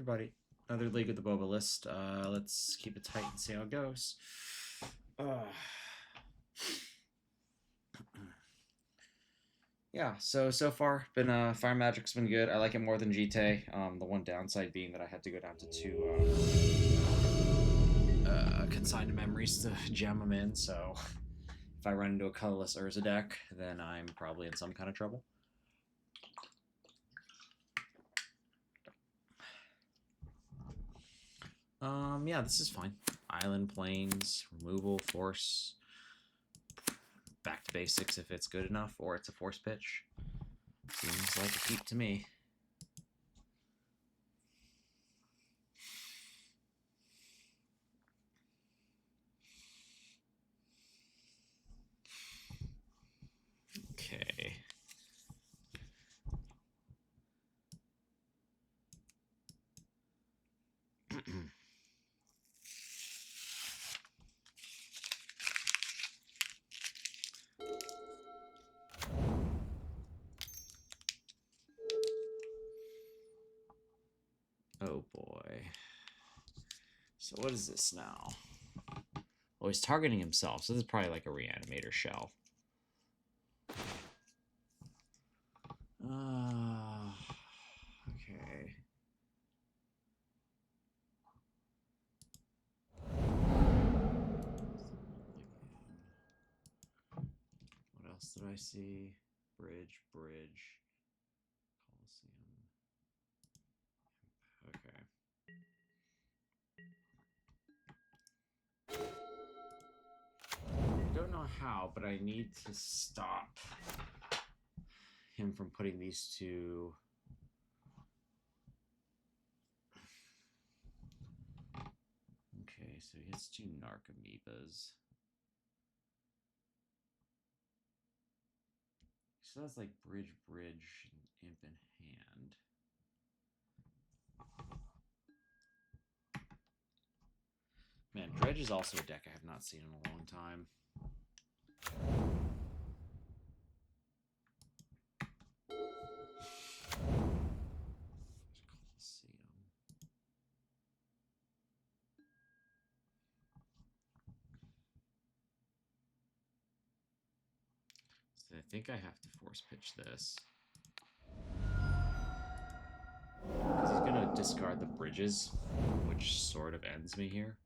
everybody. Another League of the Boba list. Let's keep it tight and see how it goes. Yeah, so far, been Fire Magic's been good. I like it more than GT. The one downside being that I had to go down to two consigned memories to jam them in, so if I run into a colorless Urza deck, then I'm probably in some kind of trouble. Yeah, this is fine. Island, planes, removal, force, back to basics if it's good enough, or it's a force pitch. Seems like a keep to me. Okay. Oh boy. So what is this now? Oh, he's targeting himself, so this is probably like a reanimator shell. Okay. What else did I see? Bridge. Coliseum. Okay. I don't know how, but I need to stop him from putting these two. Okay, so he gets two Narc Amoebas. So that's like bridge, and imp in hand. Man, Dredge is also a deck I have not seen in a long time. So I think I have to force pitch this. Because he's going to discard the bridges, which sort of ends me here.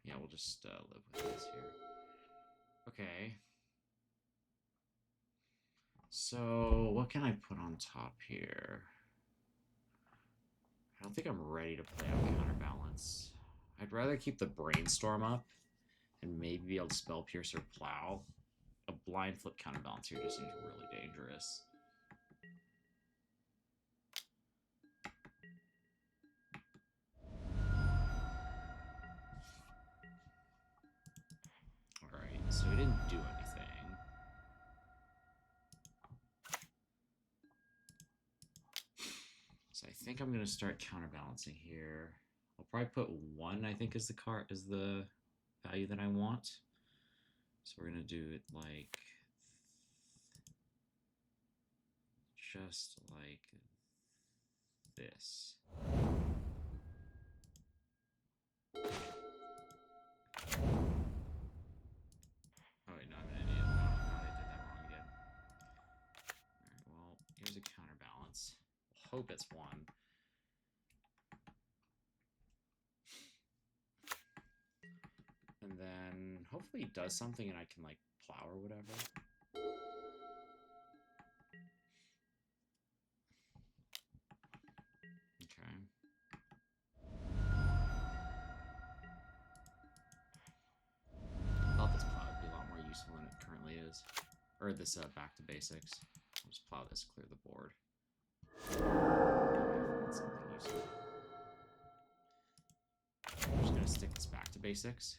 Yeah, we'll just live with this here. Okay. So, what can I put on top here? I don't think I'm ready to play out Counterbalance. I'd rather keep the Brainstorm up and maybe be able to Spell Pierce or Plow. A blind flip Counterbalance here just seems really dangerous. Alright, so he didn't do anything. So I think I'm gonna start counterbalancing here. I'll probably put 1, I think, is the value that I want. So we're gonna do it like just like this. Oh wait, no, I'm an idiot. No, I did that wrong again. Alright, well, here's a counterbalance. Hope it's 1. And then hopefully he does something and I can like plow or whatever. Okay. I thought this plow would be a lot more useful than it currently is. Or this back to basics. I'll just plow this, clear the board. Something useful. I'm just gonna stick this back to basics.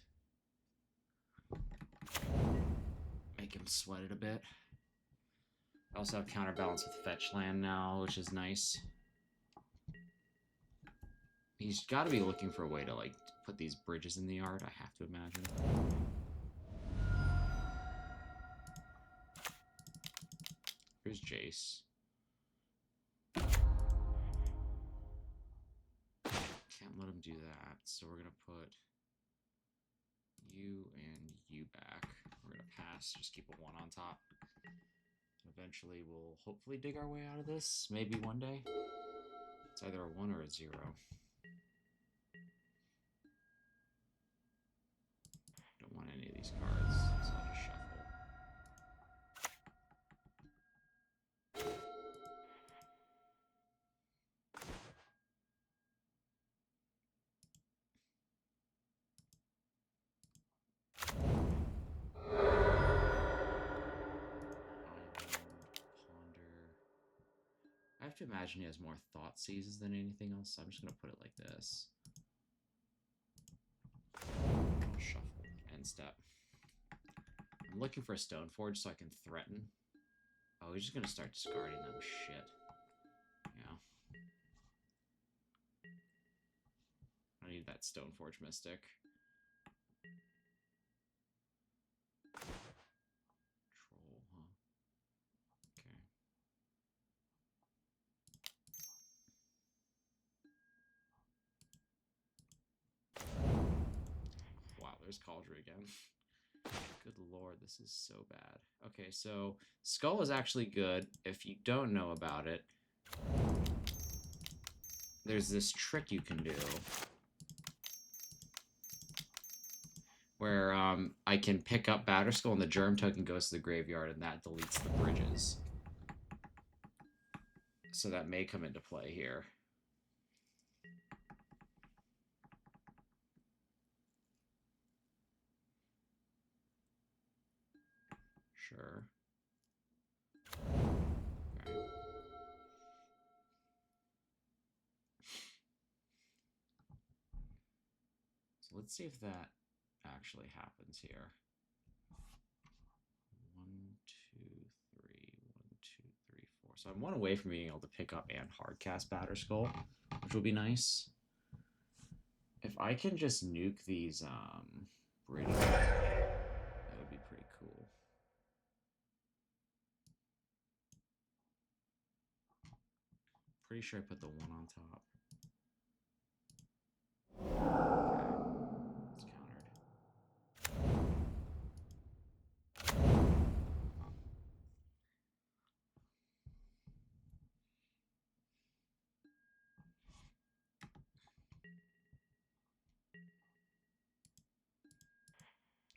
Make him sweat it a bit. I also have counterbalance with fetch land now, which is nice. He's got to be looking for a way to like put these bridges in the yard, I have to imagine. Here's Jace. Can't let him do that, so we're gonna put you and you back. We're gonna pass, just keep a 1 on top. Eventually we'll hopefully dig our way out of this, maybe one day. It's either a 1 or a 0. Don't want any of these cards, so I'll just shuffle. Ponder. I have to imagine he has more thought seizes than anything else, so I'm just going to put it like this. I'll shuffle. End step. I'm looking for a Stoneforge so I can threaten. Oh, he's just going to start discarding them. Shit. Yeah. I need that Stoneforge Mystic. Troll, huh? Okay. Wow, there's Cauldron again. Good lord, this is so bad. Okay, so Skull is actually good. If you don't know about it, there's this trick you can do where I can pick up Batterskull and the Germ token goes to the graveyard and that deletes the bridges. So that may come into play here. Sure. Okay. So let's see if that actually happens here. 1, 2, 3, 1, 2, 3, 4. So I'm 1 away from being able to pick up and hardcast Batterskull, which will be nice. If I can just nuke these bridges, that would be pretty cool. Pretty sure I put the 1 on top. Okay, it's countered.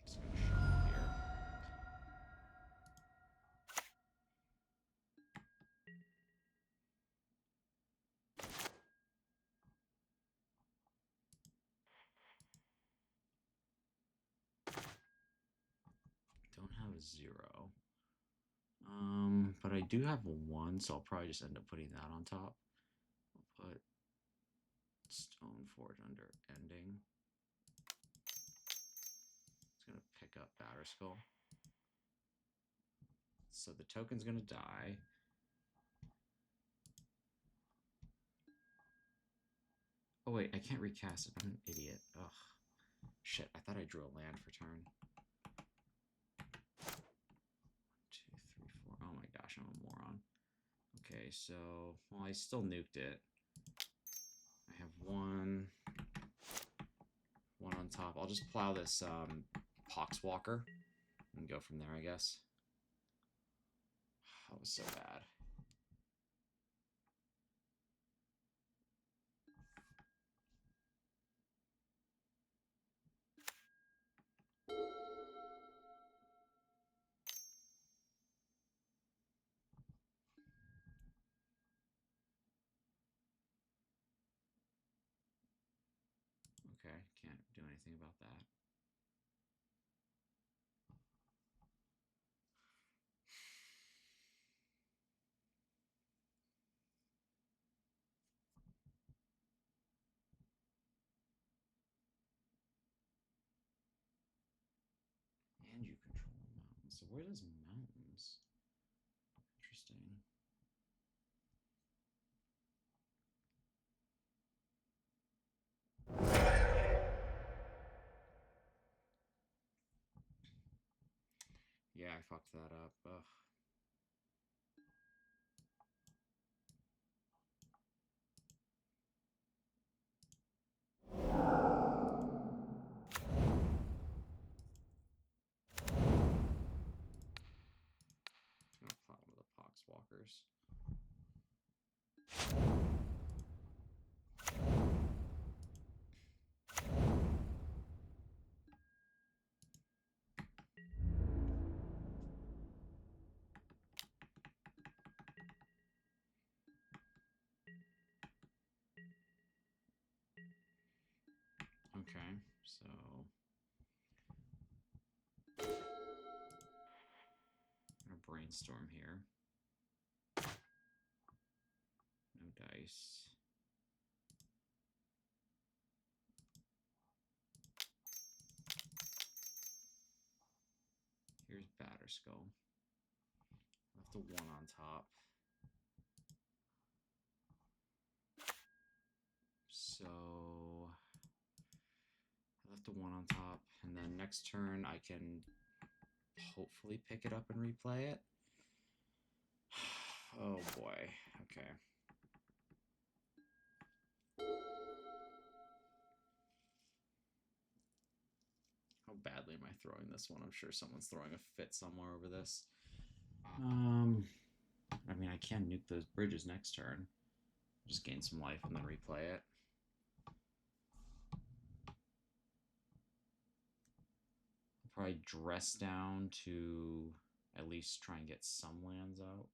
Just gonna shuffle here. Don't have a 0. But I do have a 1, so I'll probably just end up putting that on top. I'll put Stoneforge under ending. It's gonna pick up Batterskull. So the token's gonna die. Oh wait, I can't recast it. I'm an idiot. Ugh. Shit, I thought I drew a land for turn. 1, 2, 3, 4. Oh my gosh, I'm a moron. Okay, so, well, I still nuked it. I have 1 on top. I'll just plow this Poxwalker and go from there, I guess. That was so bad. Okay, can't do anything about that. And you control mountains. So where does mountains? Interesting. Yeah, I fucked that up. Ugh. Poxwalkers. Okay, so I'm gonna brainstorm here. No dice. Here's Batterskull. Left a 1 on top. So I left a 1 on top, and then next turn I can hopefully pick it up and replay it. Oh boy. Okay. How badly am I throwing this one? I'm sure someone's throwing a fit somewhere over this. I mean, I can nuke those bridges next turn. Just gain some life and then replay it. I'll probably dress down to at least try and get some lands out.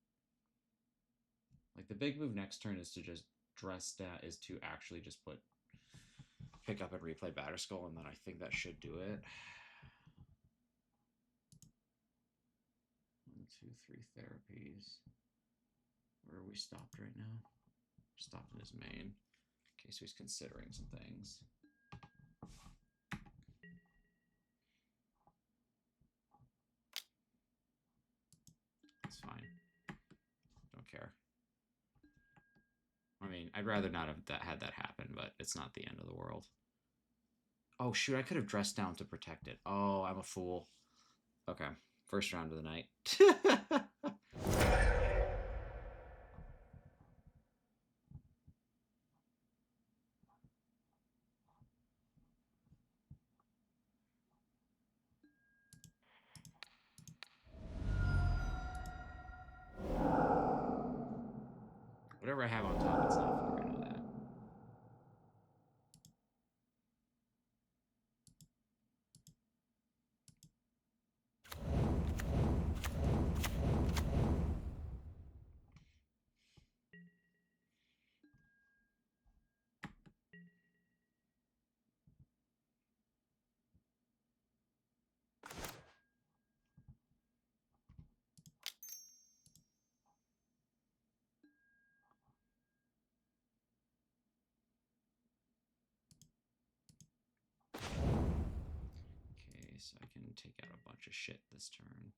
Like, the big move next turn is to just dress down, is to actually just pick up and replay Batterskull, and then I think that should do it. 1, 2, 3 therapies. Where are we stopped right now? Stopped in his main. Okay, so he's considering some things. It's fine. Don't care. I mean, I'd rather not have had that happen, but it's not the end of the world. Oh, shoot, I could have dressed down to protect it. Oh, I'm a fool. Okay, first round of the night. Whatever I have on top, it's not for. I know that. Okay, so I can take out a bunch of shit this turn.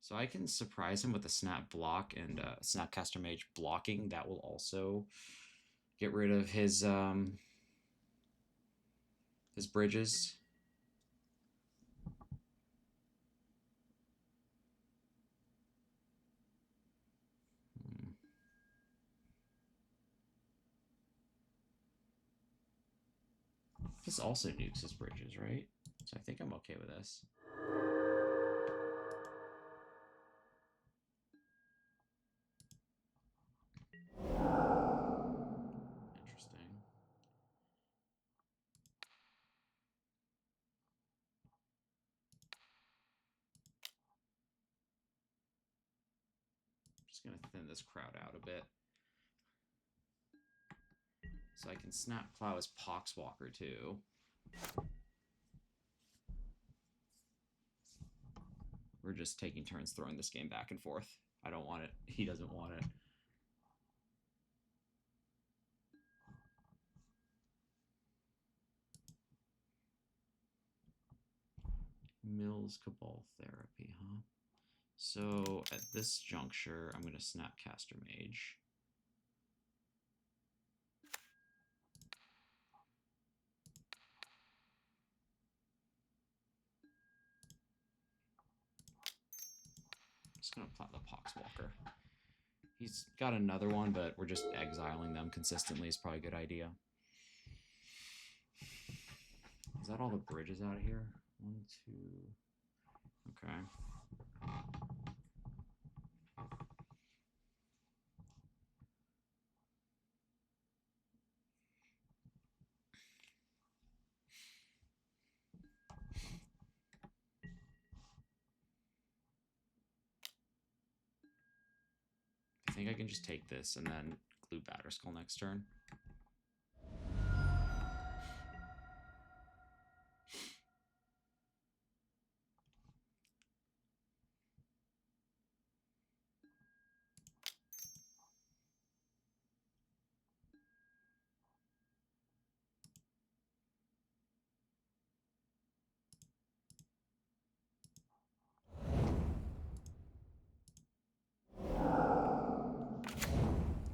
So I can surprise him with a snap block and Snapcaster Mage blocking. That will also get rid of his bridges. This also nukes his bridges, right? So I think I'm okay with this. Interesting. Just gonna thin this crowd out a bit. So I can snap plow his Poxwalker too. We're just taking turns throwing this game back and forth. I don't want it. He doesn't want it. Mills Cabal Therapy, huh? So at this juncture, I'm going to Snapcaster Mage. Just going to plot the Poxwalker. He's got another one, but we're just exiling them consistently is probably a good idea. Is that all the bridges out of here? 1, 2... Okay. think I can just take this and then glue Batterskull next turn?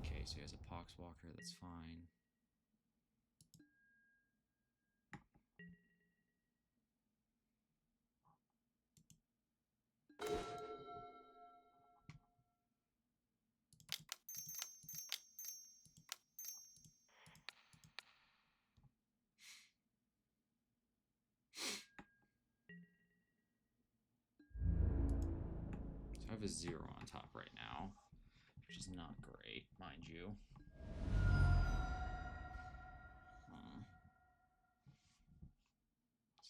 Okay, so he has a Poxwalker, that's fine. So I have a 0 on top right now, which is not great, mind you.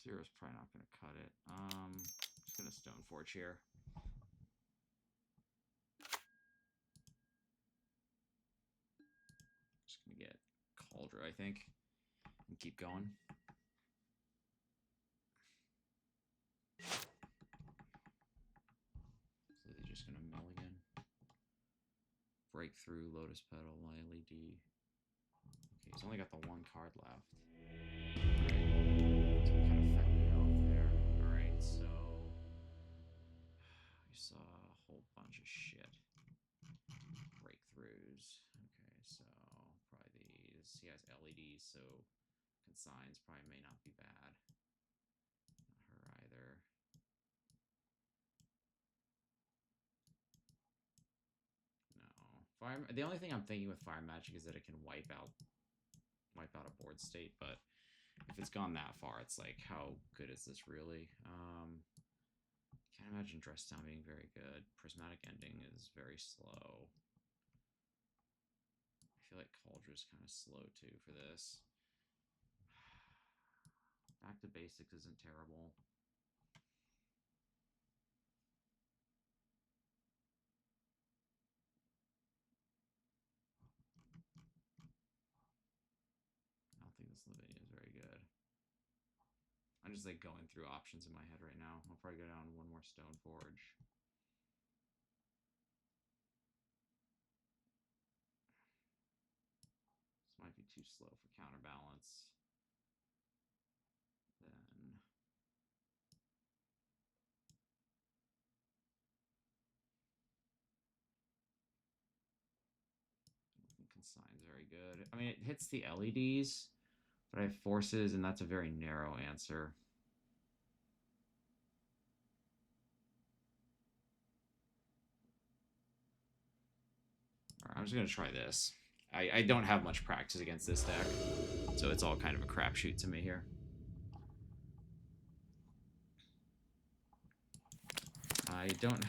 Zero's probably not going to cut it. Just going to Stoneforge here. Just going to get Cauldron, I think, and keep going. So they're just going to Mulligan. Breakthrough, Lotus Petal, LED. Okay, he's only got the 1 card left. Right. So we kind of feathered it off there. Alright, so we saw a whole bunch of shit. Breakthroughs. Okay, so probably these. He has LEDs, so Consigns probably may not be bad. Not her either. No. The only thing I'm thinking with Fire Magic is that it can wipe out a board state, but if it's gone that far, it's like, how good is this really? Can't imagine Dress Down being very good. Prismatic Ending is very slow. I feel like Caldra's kind of slow too for this. Back to Basics isn't terrible. I don't think this Lavinia is very good. I'm just like going through options in my head right now. I'll probably go down 1 more Stoneforge. This might be too slow for Counterbalance. Then Consign's very good. I mean, it hits the LEDs, but I have Forces, and that's a very narrow answer. All right, I'm just going to try this. I don't have much practice against this deck, so it's all kind of a crapshoot to me here. I don't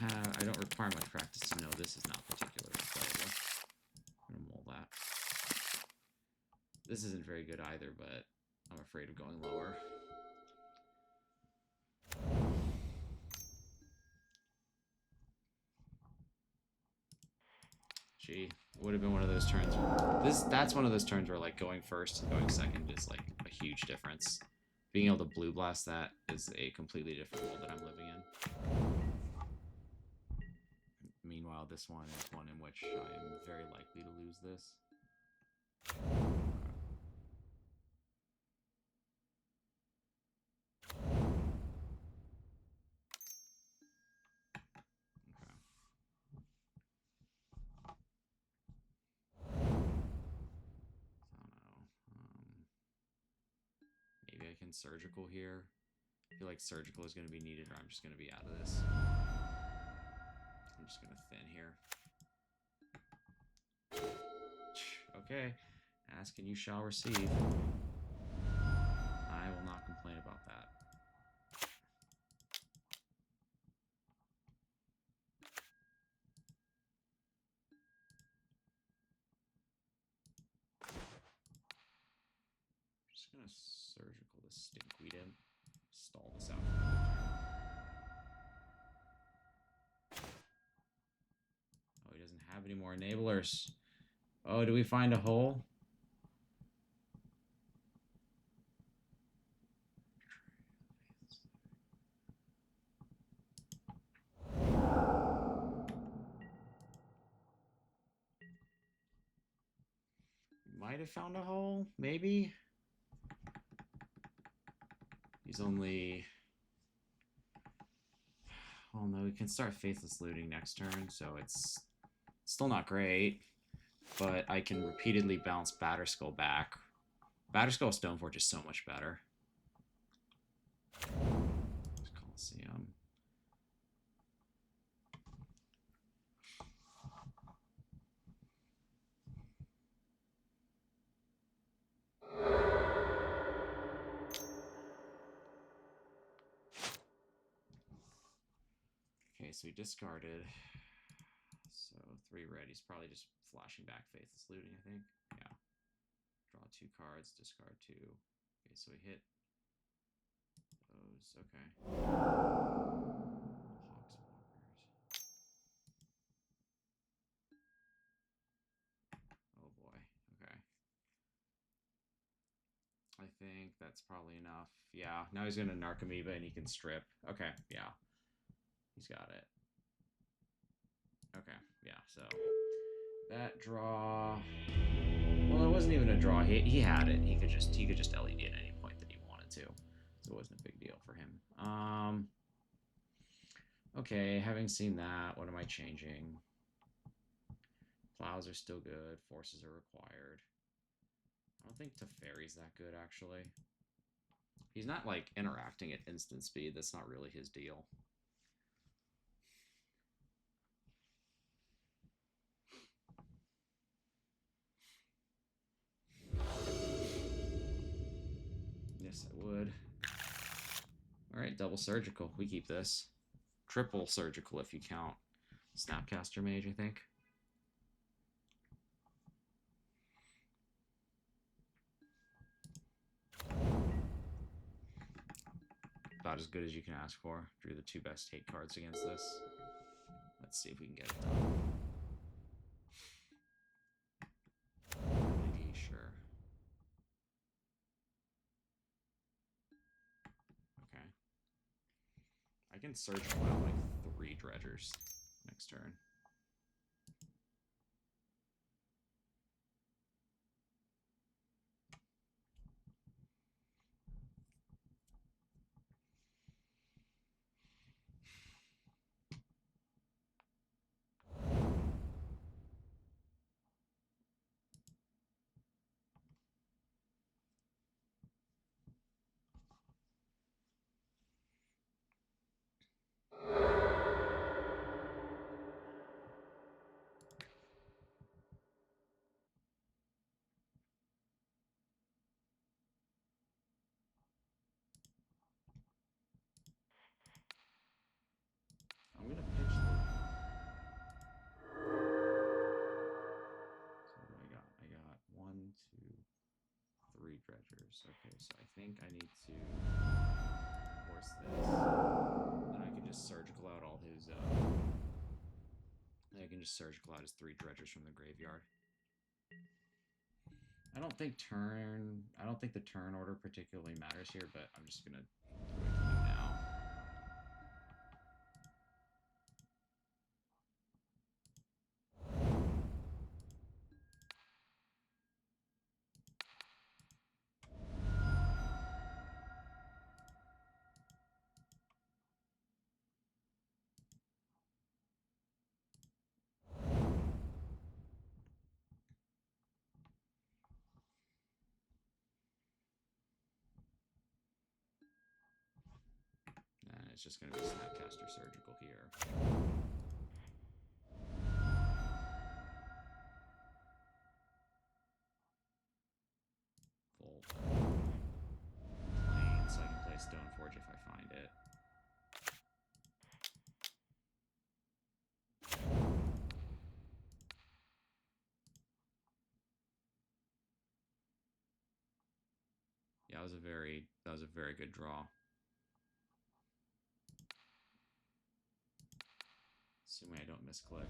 require much practice to know this is not particularly playable. I'm going to mull that. This isn't very good either, but I'm afraid of going lower. Gee, it would have been one of those turns. That's one of those turns where like going first and going second is like a huge difference. Being able to blue blast that is a completely different world that I'm living in. Meanwhile, this one is one in which I am very likely to lose this. Maybe I can Surgical here. I feel like Surgical is going to be needed, or I'm just going to be out of this. I'm just going to thin here. Okay. Ask and you shall receive. I will not complain about that. I'm just going to Surgical this Stinkweed in. Stall this out. Oh, he doesn't have any more enablers. Oh, do we find a hole? Might have found a hole, maybe. He's only... Oh no, we can start Faithless Looting next turn, so it's still not great. But I can repeatedly bounce Batterskull back. Batterskull Stoneforge is so much better. Coliseum. Okay, so he discarded. So 3 red. He's probably just flashing back Faithless Looting, I think. Yeah. Draw 2 cards, discard 2. Okay, so he hit those. Okay. Hawkswalkers. Oh boy. Okay. I think that's probably enough. Yeah, now he's going to Narcomoeba and he can strip. Okay, yeah. He's got it. Okay, yeah, so that draw. Well, it wasn't even a draw. He had it. He could just LED at any point that he wanted to. So it wasn't a big deal for him. Okay, having seen that, what am I changing? Plows are still good. Forces are required. I don't think Teferi's that good, actually. He's not, like, interacting at instant speed. That's not really his deal. Yes, I would. Alright, double surgical. We keep this. Triple surgical if you count Snapcaster Mage, I think. About as good as you can ask for. Drew the 2 best hate cards against this. Let's see if we can get it done. LED, sure. Okay. I can surgical out like 3 dredgers next turn. I'm gonna pitch the... So what do I got? I got 1, 2, 3 dredgers. Okay, so I think I need to force this. Then I can just surgical out all his I can just surgical out his 3 dredgers from the graveyard. I don't think the turn order particularly matters here, but I'm just gonna do what I can do now. And it's just gonna be Snapcaster Surgical here. Full plane, so I can play Stoneforge if I find it. Yeah, that was a very good draw. Assuming I don't misclick.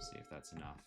See if that's enough.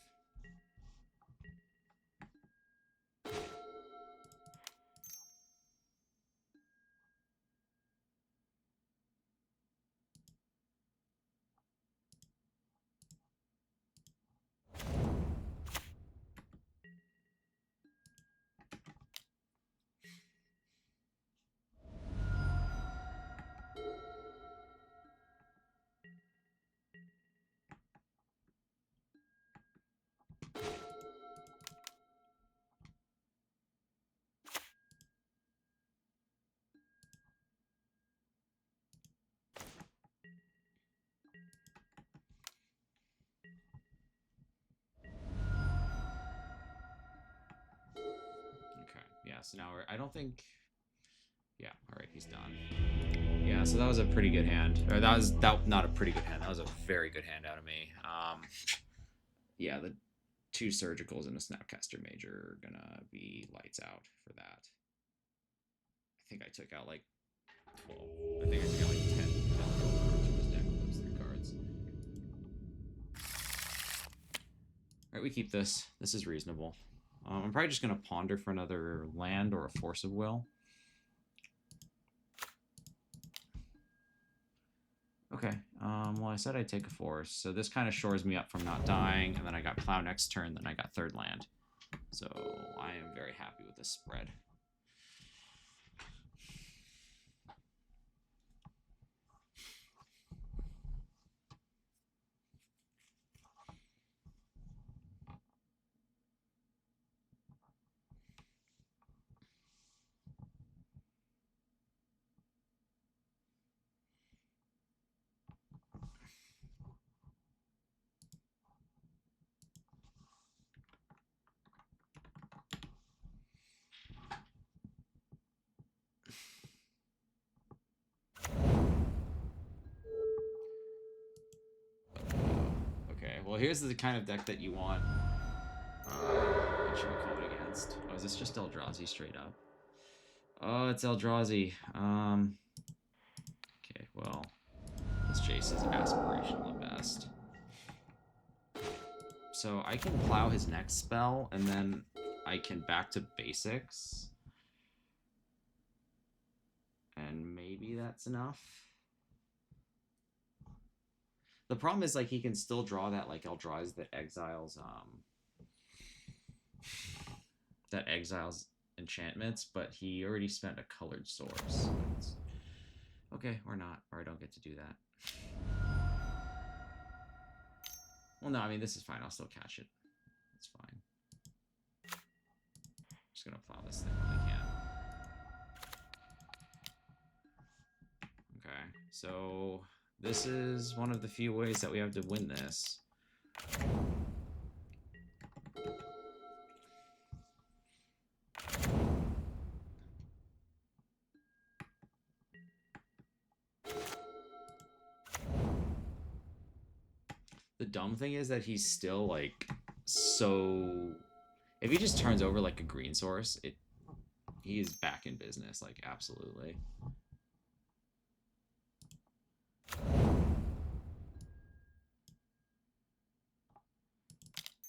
Yeah, so now I don't think... Yeah, alright, he's done. Yeah, so that was a pretty good hand. Or not a pretty good hand, that was a very good hand out of me. Yeah, the 2 surgicals and a Snapcaster Major are gonna be lights out for that. I think I took out like 12. I think I took out like 10 cards from his deck with those 3 cards. Alright, we keep this. This is reasonable. I'm probably just going to ponder for another land or a Force of Will. Okay, well, I said I'd take a Force, so this kind of shores me up from not dying, and then I got Plow next turn, then I got 3rd land. So I am very happy with this spread. Well, here's the kind of deck that you want. What should we call it against? Oh, is this just Eldrazi straight up? Oh, it's Eldrazi. Okay, well, this Jace is aspirational at best. So I can plow his next spell, and then I can back to basics. And maybe that's enough. The problem is, like, he can still draw that, like, Eldrazi that exiles enchantments, but he already spent a colored source. Okay, or not, or I don't get to do that. Well, no, I mean, this is fine. I'll still catch it. It's fine. Just gonna plow this thing when I can. Okay, so this is one of the few ways that we have to win this. The dumb thing is that he's still, like, so... If he just turns over, like, a green source, he is back in business, like, absolutely.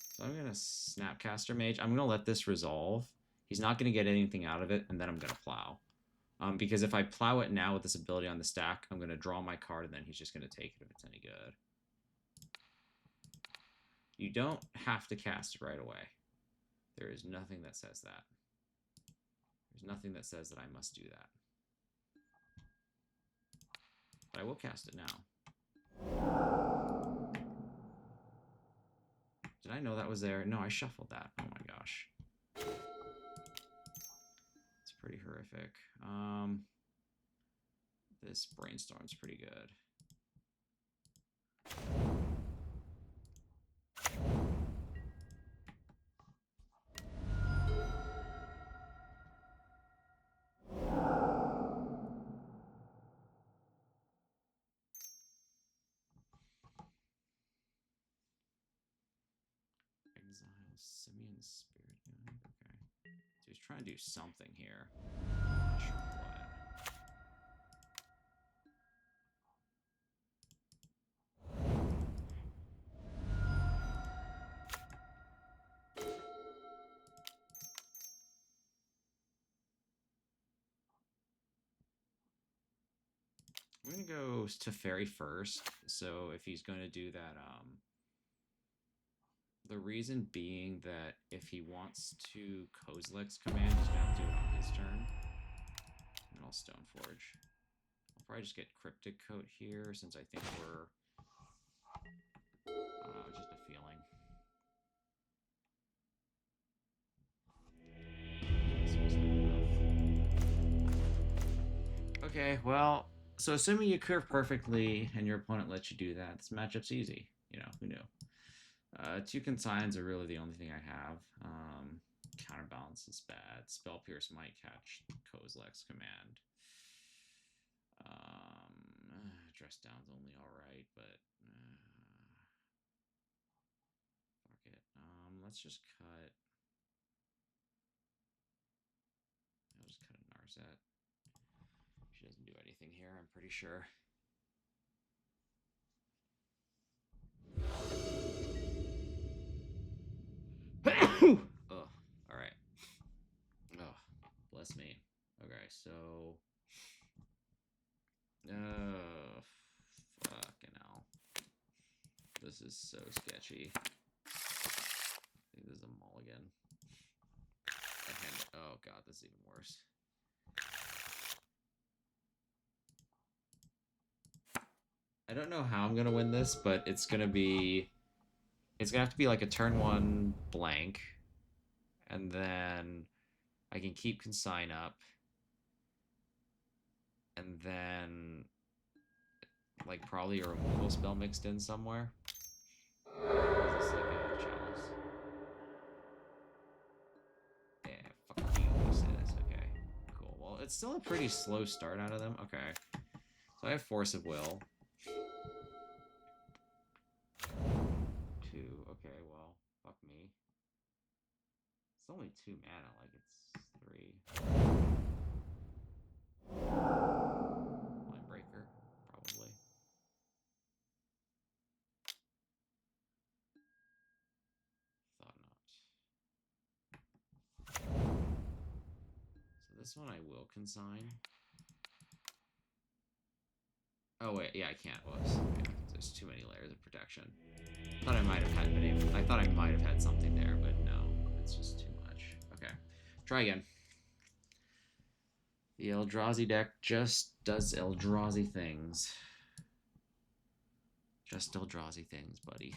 So I'm going to Snapcaster Mage. I'm going to let this resolve. He's not going to get anything out of it, and then I'm going to plow. Because if I plow it now with this ability on the stack, I'm going to draw my card, and then he's just going to take it if it's any good. You don't have to cast it right away. There is nothing that says that. There's nothing that says that I must do that. But I will cast it now. Did I know that was there? No, I shuffled that. Oh my gosh. It's pretty horrific. This Brainstorm's pretty good. Exile Simian Spirit Guide. Okay. So he's trying to do something here. Not sure what. go to Fairy first. So if he's going to do that, the reason being that if he wants to Kozilek's command, he's going to have to do it on his turn. And I'll Stoneforge. I'll probably just get Cryptic Coat here since I think we're... just a feeling. Okay, well, so assuming you curve perfectly and your opponent lets you do that, this matchup's easy. You know, who knew? 2 consigns are really the only thing I have. Counterbalance is bad. Spell Pierce might catch Kozilek's command. Dress down's only alright, but fuck it. Let's just cut. I'll just cut a Narset. She doesn't do anything here, I'm pretty sure. Ugh. Alright. Oh, bless me. Okay, so... fucking hell. This is so sketchy. I think this is a mulligan. Oh god, this is even worse. I don't know how I'm gonna win this, but it's gonna have to be like a turn 1 blank, and then I can keep consign up, and then like probably a removal spell mixed in somewhere. Or is this like a chalice? Yeah, fuck you, he says. Okay, cool. Well, it's still a pretty slow start out of them. Okay, so I have Force of Will. 2. Okay, well, fuck me. It's only 2 mana, like it's 3. Mindbreaker, probably. Thought not. So this one I will consign. Oh wait, yeah, I can't. Whoops. Yeah, there's too many layers of protection. Thought I might have had something there, but no, it's just too much. Okay, try again. The Eldrazi deck just does Eldrazi things. Just Eldrazi things, buddy.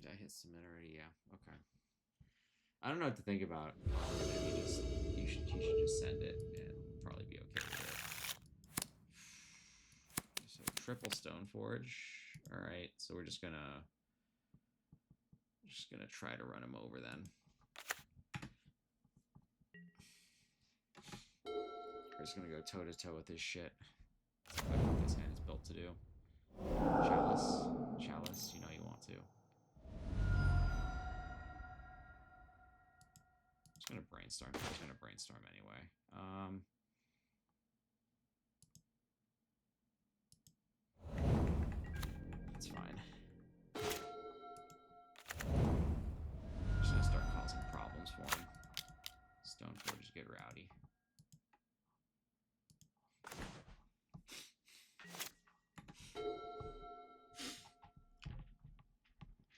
Did I hit submit already? Yeah. Okay. I don't know what to think about. You should just send it and probably be okay with it. So triple Stoneforge. All right. So we're just gonna try to run him over then. We're just gonna go toe to toe with this shit. That's what this hand is built to do. Chalice. You know you want to. Just gonna brainstorm. I'm just gonna brainstorm anyway. That's fine. I'm just gonna start causing problems for him. Stoneforges get rowdy.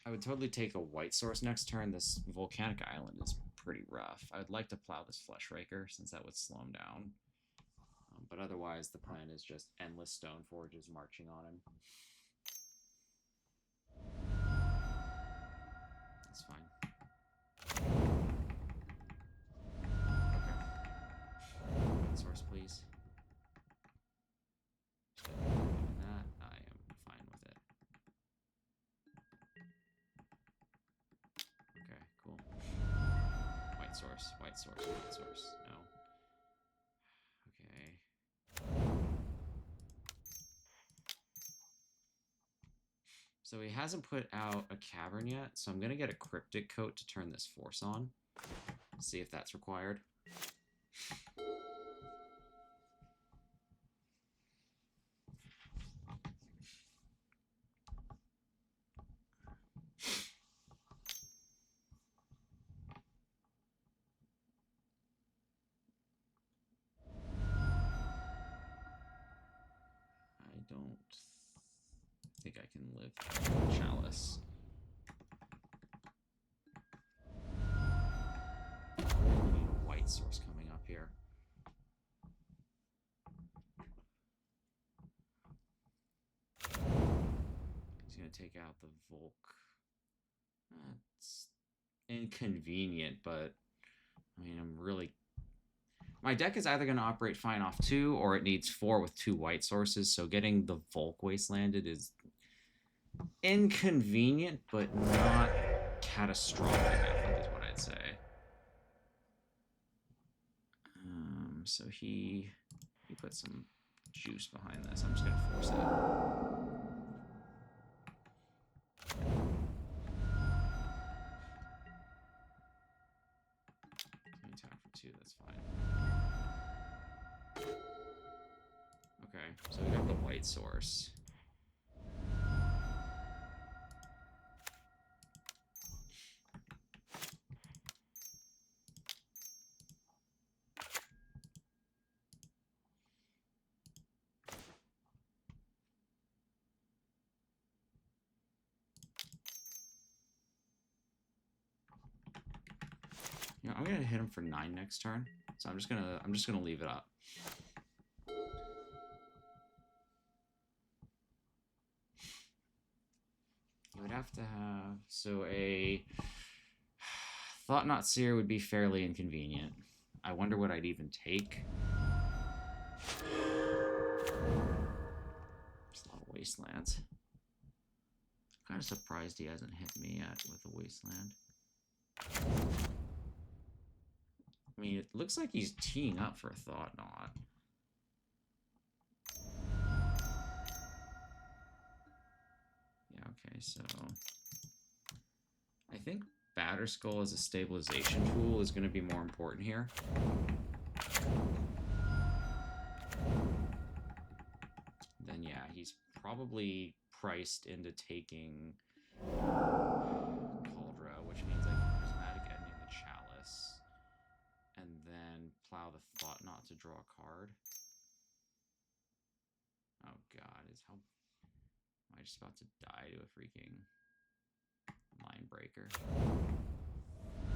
I would totally take a white source next turn. This volcanic island is pretty rough. I would like to plow this Fleshraker since that would slow him down. But otherwise, the plan is just endless Stoneforges marching on him. That's fine. Okay. White source, please. That I am fine with it. Okay, cool. White source. No. Okay. So he hasn't put out a Cavern yet, so I'm going to get a Cryptic Coat to turn this Force on. See if that's required. I don't think I can live through Chalice. White source coming up here. He's going to take out the Volk. That's inconvenient, but I mean, I'm really... My deck is either going to operate fine off 2, or it needs 4 with 2 white sources, so getting the Volk wastelanded is inconvenient, but not catastrophic, I think is what I'd say. So he put some juice behind this. I'm just going to force it. Attack for 2, that's fine. Okay, so we got the white source. You know, I'm gonna hit him for 9 next turn, so I'm just gonna leave it up. You would have to have, so a Thought Not Seer would be fairly inconvenient. I wonder what I'd even take. There's a lot of wastelands. I'm kind of surprised he hasn't hit me yet with a wasteland. I mean, it looks like he's teeing up for a Thought Knot. Yeah, okay, so I think Batterskull as a stabilization tool is going to be more important here. Then yeah, he's probably priced into taking Cauldra, which means I can Prismatic Ending the Chalice, and then plow the Thought Knot to draw a card. Oh god, am I just about to die to a freaking Line Breaker?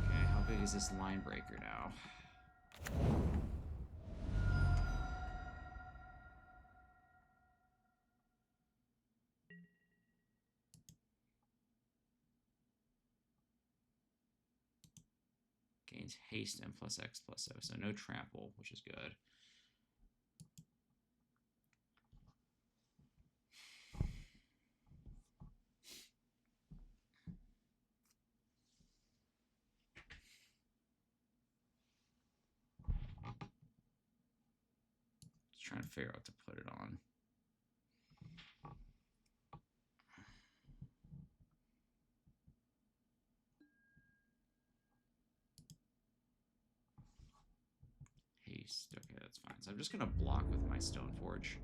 Okay, how big is this Line Breaker now? Gains haste and plus X plus O, so no trample, which is good. Just trying to figure out what to put it on. Haste, okay, that's fine. So I'm just gonna block with my Stoneforge.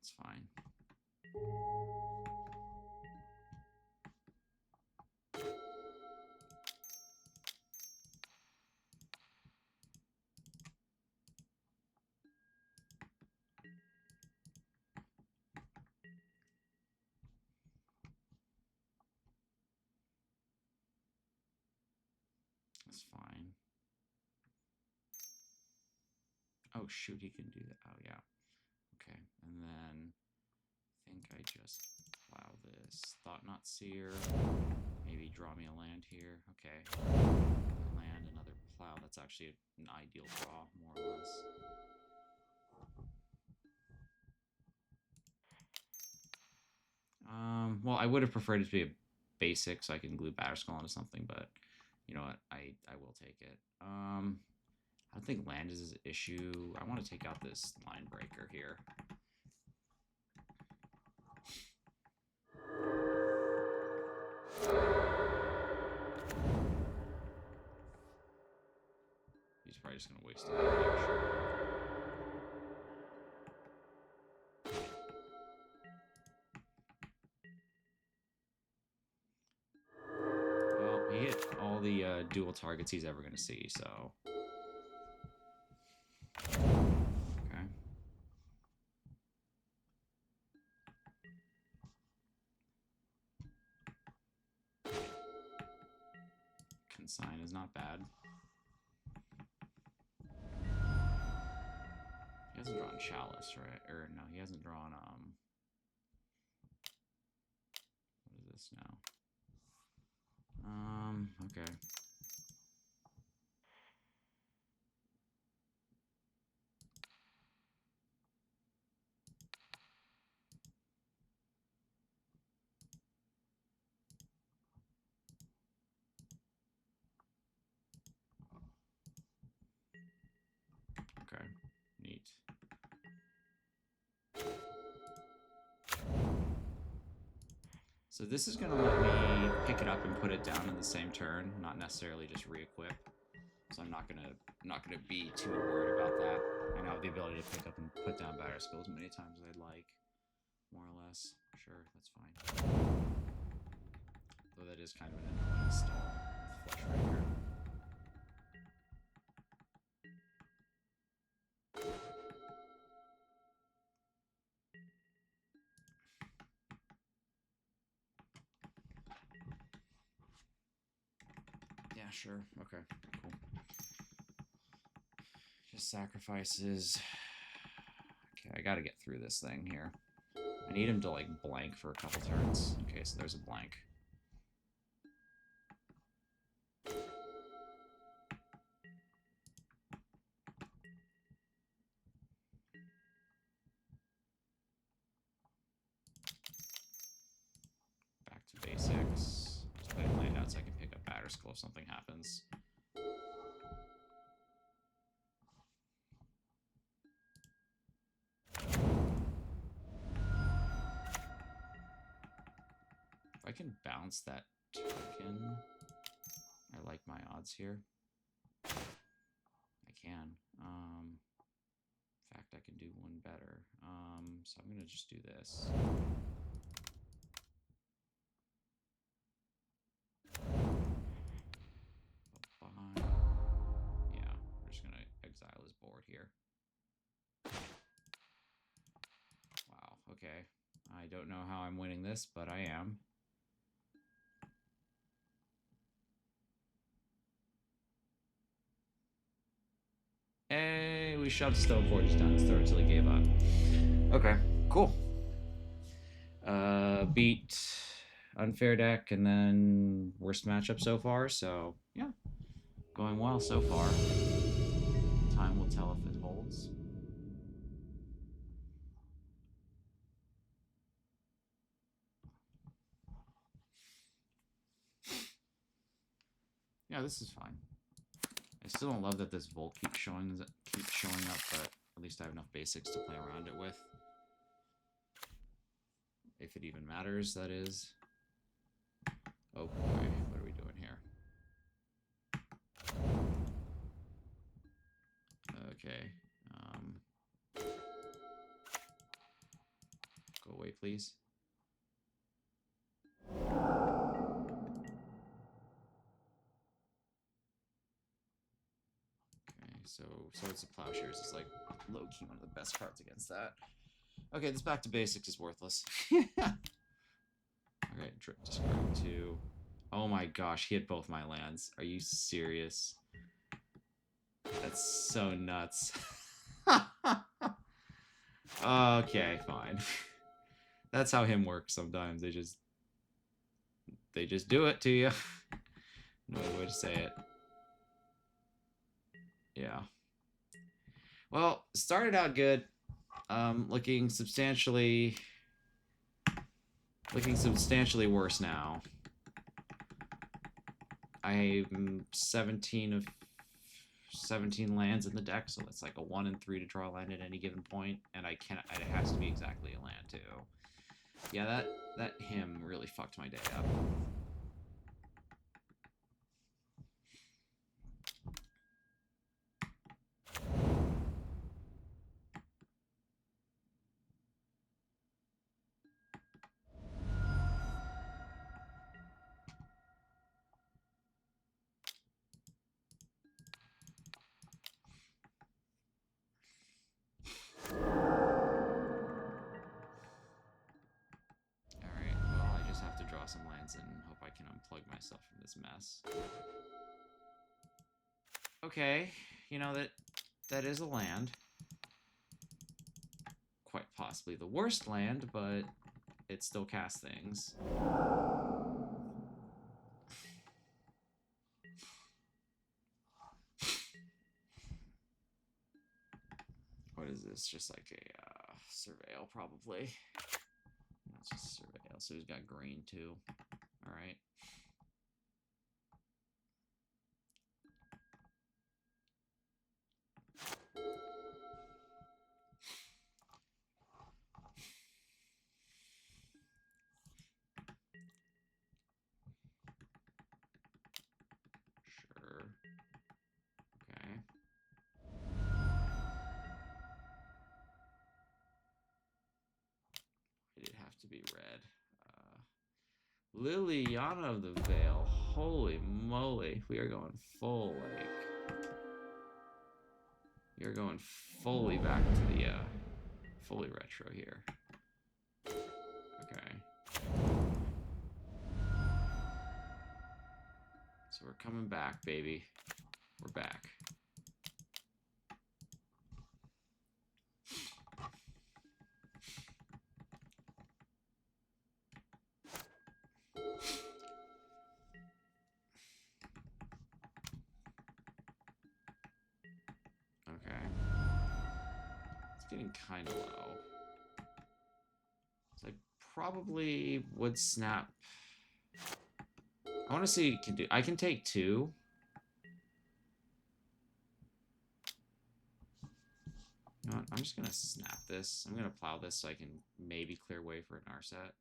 It's fine. That's fine. Oh shoot, he can do that. Oh yeah. Okay, and then I think I just plow this. Thought Not Seer. Maybe draw me a land here. Okay. Land, another plow. That's actually an ideal draw, more or less. Well, I would have preferred it to be a basic so I can glue Batterskull onto something, but You know what? I will take it. I don't think land is an issue. I want to take out this line breaker here. He's probably just going to waste it. Well, he hit all the dual targets he's ever going to see, so... Okay. Consign is not bad. He hasn't drawn Chalice, right? Or no, he hasn't drawn what is this now? Okay. Okay. Neat. So this is going to let me pick it up and put it down in the same turn, not necessarily just re-equip. So I'm not gonna be too worried about that. I have the ability to pick up and put down batter skills many times as I'd like, more or less. Sure, that's fine. Though that is kind of an annoying stall with Flush Breaker. Yeah, sure. Okay, cool. Just sacrifices. Okay, I gotta get through this thing here. I need him to, like, blank for a couple turns. Okay, so there's a blank. Back to basics. Just put it land out so I can pick up batter skull if something happens. If I can bounce that token, I like my odds here. I can. In fact, I can do one better. So I'm gonna just do this. Bye. Yeah, we're just gonna exile his board here. Wow, okay. I don't know how I'm winning this, but I am. Hey, we shoved Stoneforge down his throat until he gave up. Okay, cool. Beat Unfair Deck and then worst matchup so far, so yeah. Going well so far. Time will tell if it holds. Yeah, this is fine. I still don't love that this Volt keeps showing up, but at least I have enough basics to play around it with. If it even matters, that is. Oh boy, what are we doing here? Okay. Go away, please. So it's a Plowshares is like low-key one of the best cards against that. Okay, this back to basics is worthless. Okay, discard 2. Oh my gosh, he hit both my lands. Are you serious? That's so nuts. Okay, fine. That's how him works sometimes. They just do it to you. No other way to say it. Yeah. Well, started out good. Looking substantially worse now. I'm 17 of 17 lands in the deck, so that's like a 1 and 3 to draw a land at any given point, and it has to be exactly a land too. Yeah, that hymn really fucked my day up. Some lands and hope I can unplug myself from this mess. Okay, you know that is a land. Quite possibly the worst land, but it still casts things. What is this? Just like a surveil, probably. It's just surveil, so he's got green too. Alright. Sure. Okay. It'd have to be red. Liliana of the Veil. Holy moly. We are going full, like... You're going fully back to the, fully retro here. Okay. So we're coming back, baby. We're back. Okay. It's getting kind of low. So I probably would snap. I want to see what can do. I can take 2. You know what? I'm just going to snap this. I'm going to plow this so I can maybe clear way for an Narset.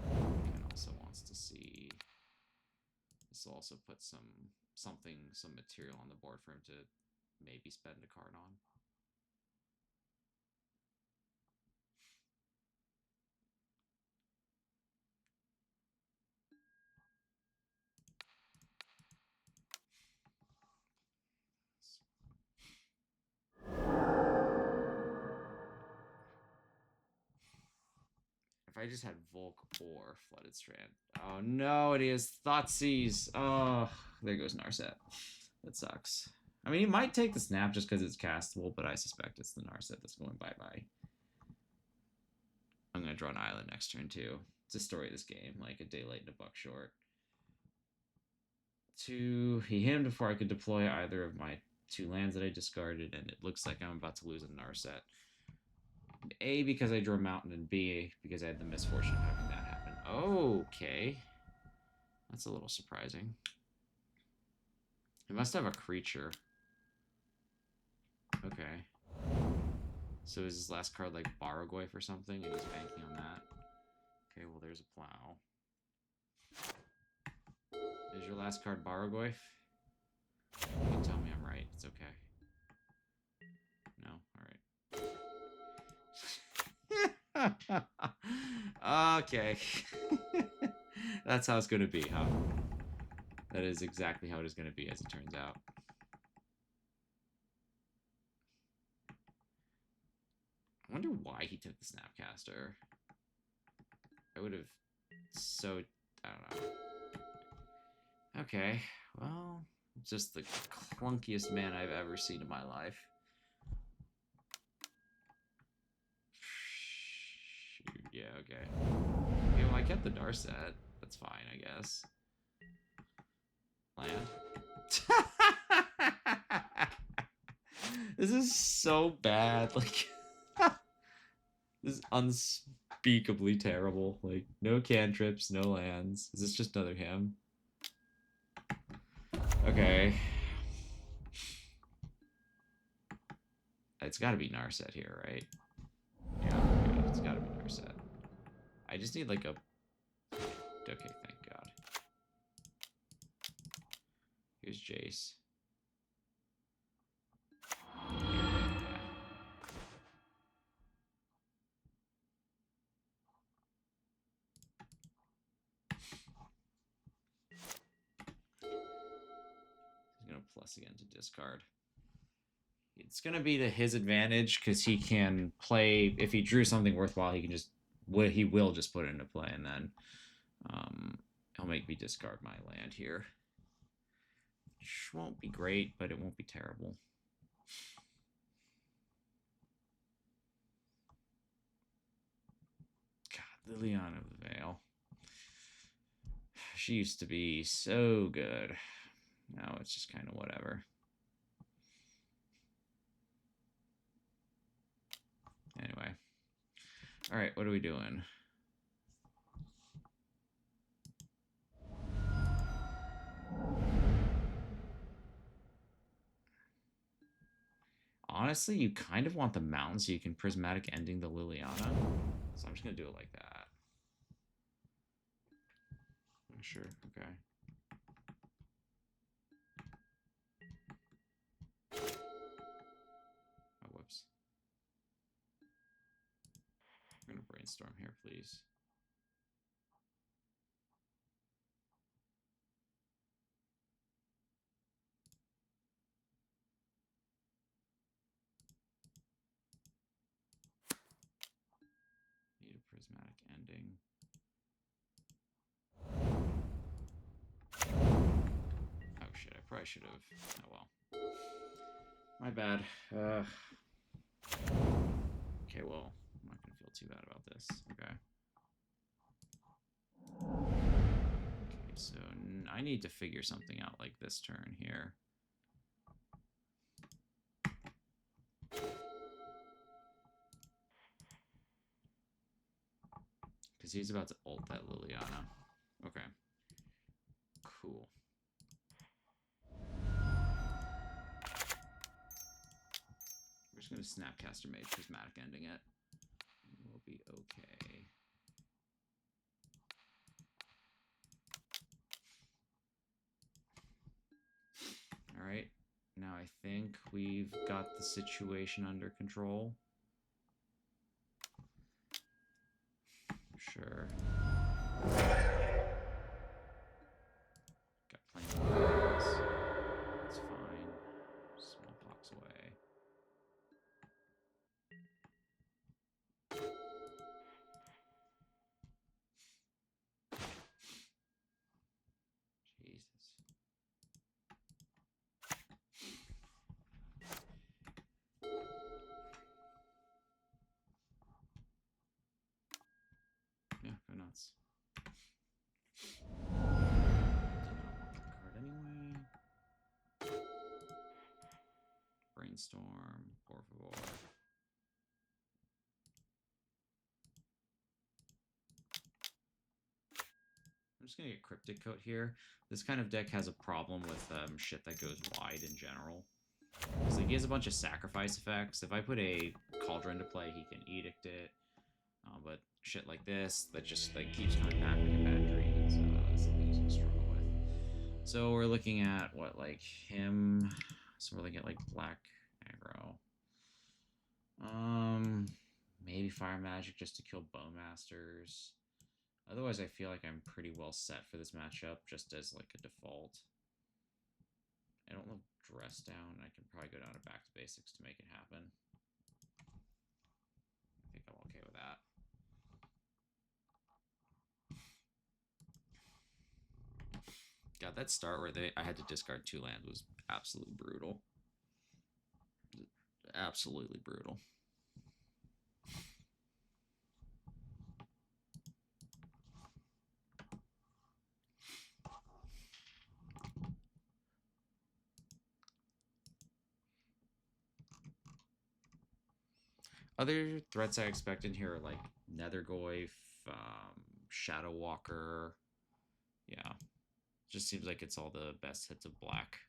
And also wants to see... This will also put some material on the board for him to maybe spend a card on. If I just had Volk or Flooded Strand. Oh no, it is Thoughtseize. Oh, there goes Narset. That sucks. I mean, he might take the snap just because it's castable, but I suspect it's the Narset that's going bye-bye. I'm going to draw an island next turn, too. It's the story of this game, like a day late and a buck short. 2, he hit him before I could deploy either of my 2 lands that I discarded, and it looks like I'm about to lose a Narset. A, because I drew a mountain, and B, because I had the misfortune of having that happen. Okay. That's a little surprising. He must have a creature. Okay. So is his last card like Barrogoyf or something, and he's banking on that? Okay, well there's a plow. Is your last card Barrogoyf? You can tell me I'm right. It's okay. No? Alright. Okay. That's how it's going to be, huh? That is exactly how it is going to be, as it turns out. I wonder why he took the Snapcaster. I would have so... I don't know. Okay, well, just the clunkiest man I've ever seen in my life. Shoot, yeah, okay. Okay, well, I kept the Narset. That's fine, I guess. Land. This is so bad. Like, this is unspeakably terrible. Like, no cantrips, no lands. Is this just another hymn? Okay. It's got to be Narset here, right? Yeah, okay, it's got to be Narset. I just need like a... Okay, thank God. Here's Jace. He's gonna plus again to discard. It's gonna be to his advantage because he can play. If he drew something worthwhile, he can just he will just put it into play, and then he'll make me discard my land here, which won't be great, but it won't be terrible. God, Liliana of the Veil. She used to be so good. Now it's just kind of whatever. Anyway. All right, what are we doing? Honestly, you kind of want the mountain so you can prismatic ending the Liliana. So I'm just going to do it like that. Sure, okay. Oh, whoops. I'm going to brainstorm here, please. Need a prismatic ending. Oh shit, I probably should have. Oh well. My bad. Okay, well, I'm not gonna feel too bad about this. Okay. Okay, so I need to figure something out like this turn here. Because he's about to ult that Liliana. Okay. Cool. We're just gonna Snapcaster Mage, prismatic ending it. And we'll be okay. Alright. Now I think we've got the situation under control. Sure. Got plenty of cards. It's fine. Small blocks away. Jesus. Yeah, go nuts. Did not want that card anyway. Brainstorm, por favor. I'm just gonna get Cryptic Coat here. This kind of deck has a problem with shit that goes wide in general. So he has a bunch of sacrifice effects. If I put a Cauldron to play, he can Edict it. But shit like this, that just like keeps coming back like a bad dream. So that's something he's gonna struggle with. So we're looking at what, like him. So we're looking at like black aggro. Maybe Fire Magic just to kill Bowmasters. Otherwise, I feel like I'm pretty well set for this matchup, just as like a default. I don't love Dress Down. I can probably go down to back to basics to make it happen. I think I'm okay with that. God, that start where I had to discard 2 land was absolutely brutal. Absolutely brutal. Other threats I expect in here are like Nethergoyf, Shadow Walker. Yeah. Just seems like it's all the best hits of black.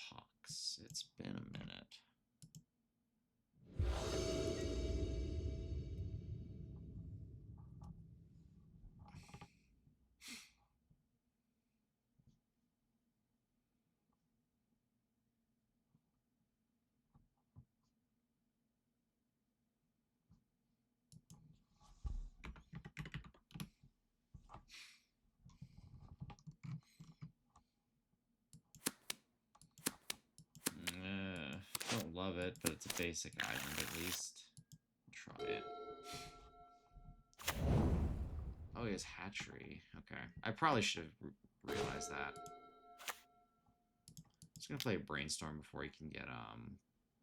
Pox. It's been a minute. Don't love it, but it's a basic island at least. Try it. Oh, he has hatchery. Okay. I probably should have realized that. Just gonna play a brainstorm before he can get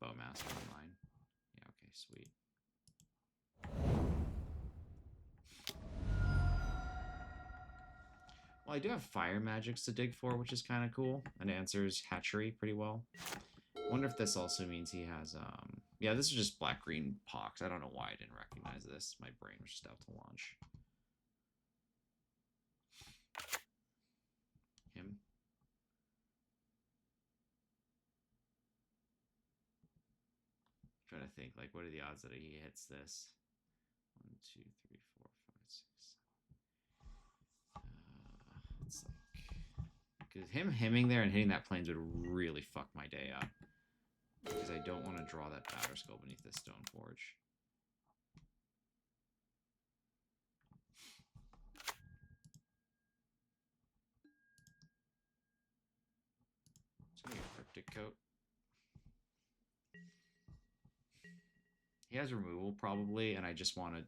Bowmaster online. Yeah, okay, sweet. Well, I do have fire magics to dig for, which is kind of cool, and answers hatchery pretty well. I wonder if this also means he has, yeah, this is just black-green pox. I don't know why I didn't recognize this. My brain was just out to launch. Him. I'm trying to think, like, what are the odds that he hits this? 1, 2, 3, 4, 5, 6. It's like, because him hemming there and hitting that plains would really fuck my day up. Because I don't want to draw that Battle Skull beneath this Stone Forge. It's gonna be a Cryptic Coat. He has removal probably, and I just want to.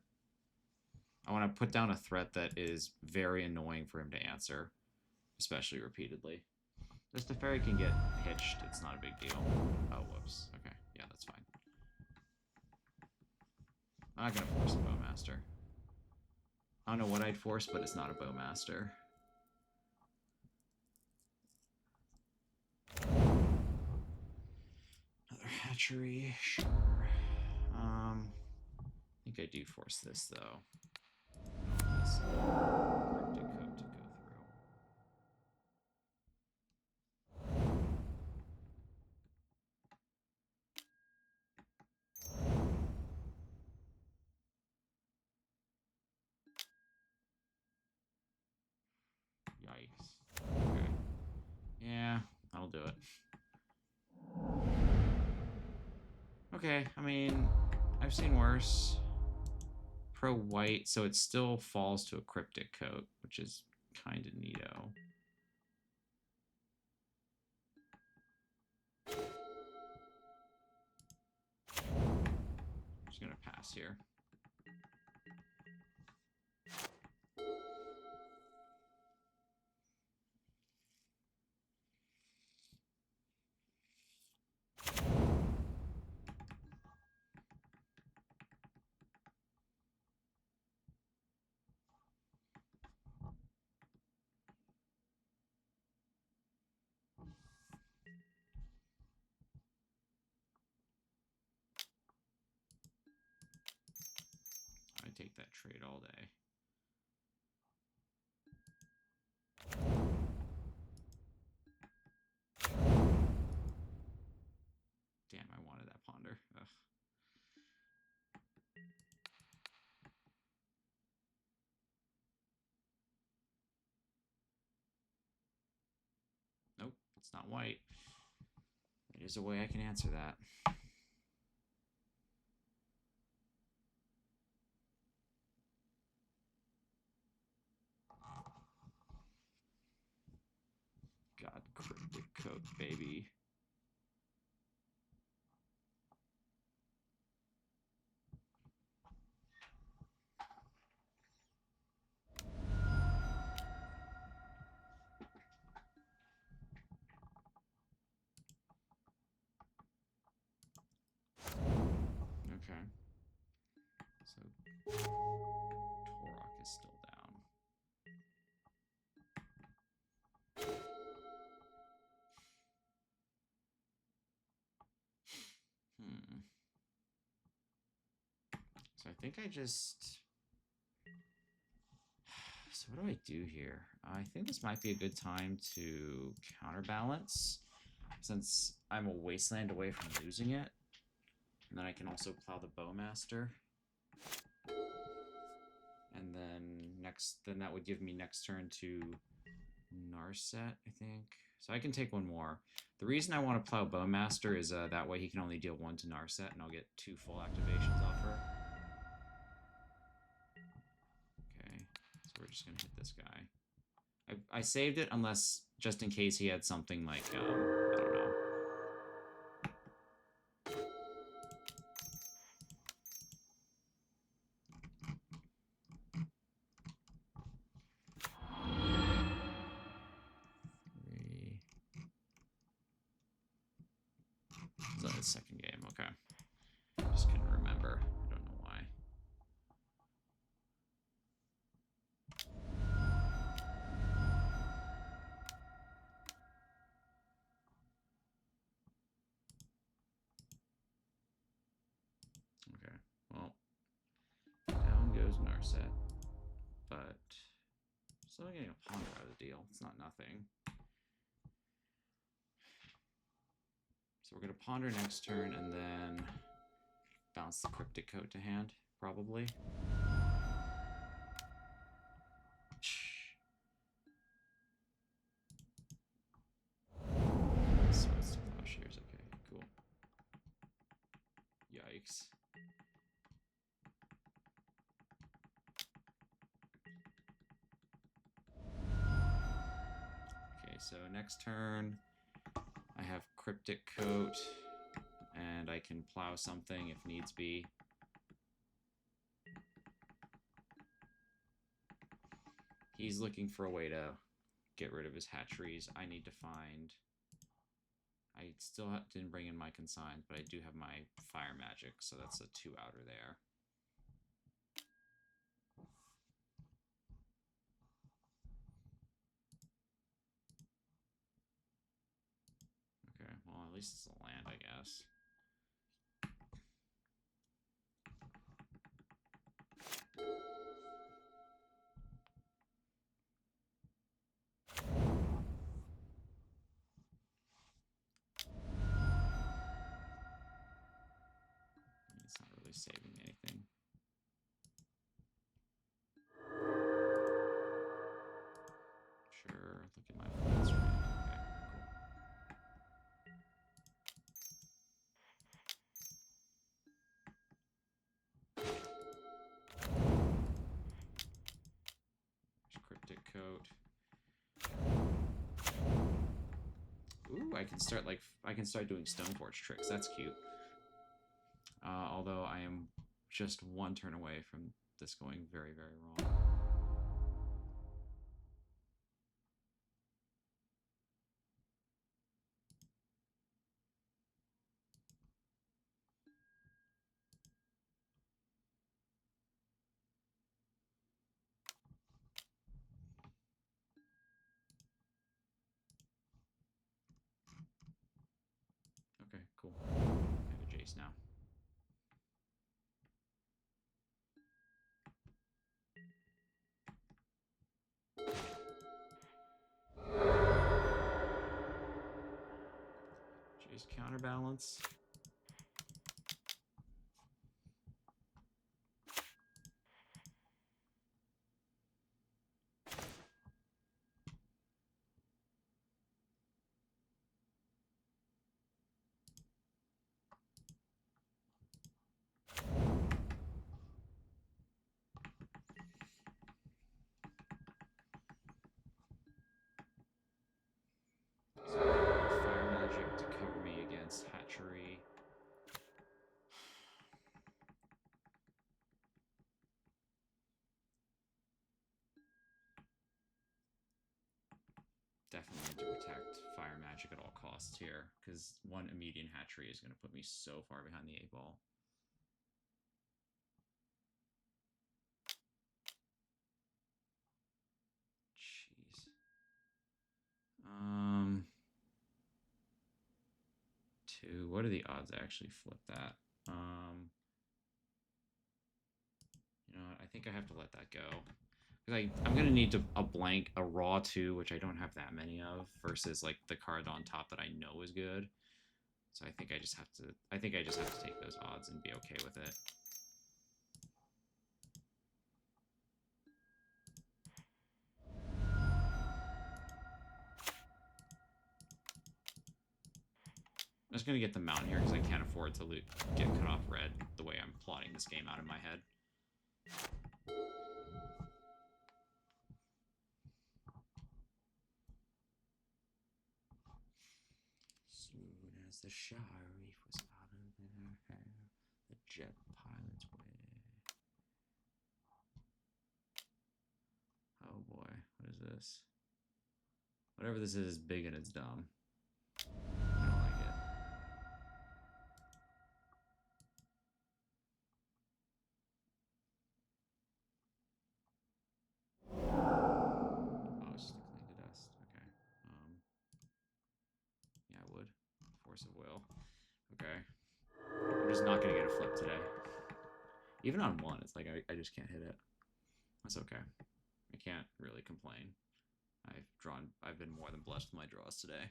I want to put down a threat that is very annoying for him to answer, especially repeatedly. This Teferi can get hitched. It's not a big deal. Oh, whoops. Okay, yeah, that's fine. I'm not gonna force a Bowmaster. I don't know what I'd force, but it's not a Bowmaster. Another hatchery, sure. I think I do force this though. This Cryptic Coat to go through. Yikes. Okay. Yeah, I'll do it. Okay, I mean, I've seen worse. Pro white, so it still falls to a Cryptic Coat, which is kind of neato. I'm just gonna pass here. I take that trade all day. Damn, I wanted that ponder. Ugh. Nope, it's not white. There is a way I can answer that. God, Cryptic Coat, baby. Okay. So Torok is still down. So I think I just... So what do I do here? I think this might be a good time to counterbalance, since I'm a wasteland away from losing it. And then I can also plow the Bowmaster. And then then that would give me next turn to Narset, I think. So I can take one more. The reason I want to plow Bowmaster is that way he can only deal 1 to Narset, and I'll get 2 full activations off her. Okay, so we're just gonna hit this guy. I saved it unless, just in case he had something like, I don't know. It's the second game, okay. Just couldn't remember. I don't know why. Okay, well, down goes Narset, but still getting a Ponder out of the deal. It's not nothing. So we're going to Ponder next turn and then bounce the Cryptic Coat to hand, probably. Swords to Plowshares, okay, cool. Yikes. Okay, so next turn I have Cryptic Coat, and I can plow something if needs be. He's looking for a way to get rid of his hatcheries. I need to find... I still didn't bring in my consigns, but I do have my fire magic, so that's a 2-outer there. Okay, well, at least it's a land, I guess. It's not really saving anything. Sure, look at my flat screen. Okay, cool. There's Cryptic Coat. Ooh, I can start doing Stoneforge tricks. That's cute. Although I am just 1 turn away from this going very, very wrong. Okay, cool. I have a Jace now. Jace counterbalance. Fire magic to cover me against hatchery. Definitely need to protect fire magic at all costs here, because 1 immediate hatchery is going to put me so far behind the 8 ball. 2. What are the odds I actually flip that? You know what? I think I have to let that go. Because I'm going to need a raw 2, which I don't have that many of, versus like the card on top that I know is good. So I think I just have to take those odds and be okay with it. I'm just going to get the mount here because I can't afford to get cut off red the way I'm plotting this game out in my head. Soon as the Shire Reef was out of their hair, the jet pilots way. Oh boy, what is this? Whatever this is big and it's dumb. I don't like it. Oh, it's just to clean the dust. Okay. Yeah, I would. Force of will. Okay. I'm just not gonna get a flip today. Even on 1, it's like I just can't hit it. That's okay. I can't really complain. I've been more than blessed with my draws today.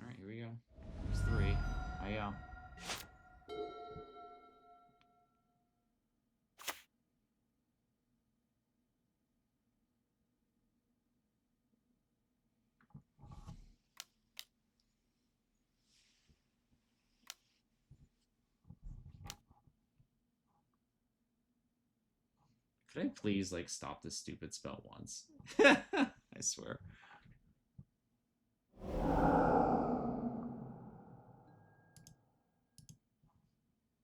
Alright, here we go. It's 3. Hiya. Could I please, like, stop this stupid spell once? I swear.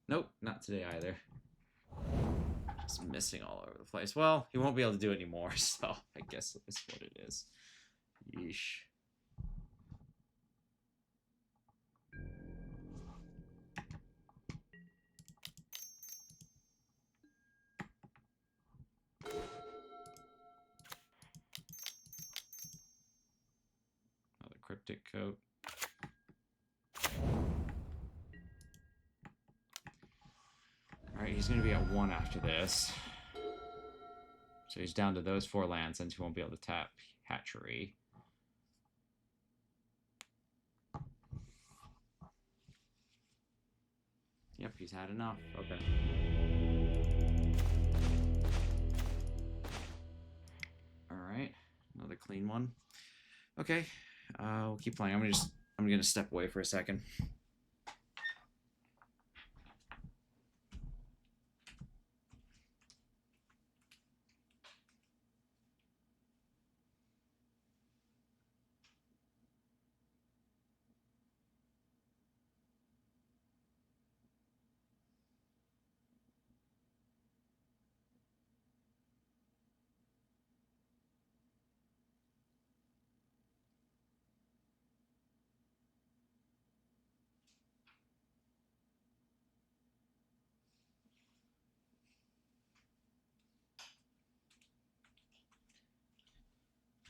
Nope, not today either. Just missing all over the place. Well, he won't be able to do it anymore, so I guess that's what it is. Yeesh. Another cryptic coat. Alright, he's going to be at 1 after this. So he's down to those 4 lands, since he won't be able to tap Hatchery. Yep, he's had enough. Okay. Alright, another clean one. Okay, we'll keep playing. I'm gonna step away for a second.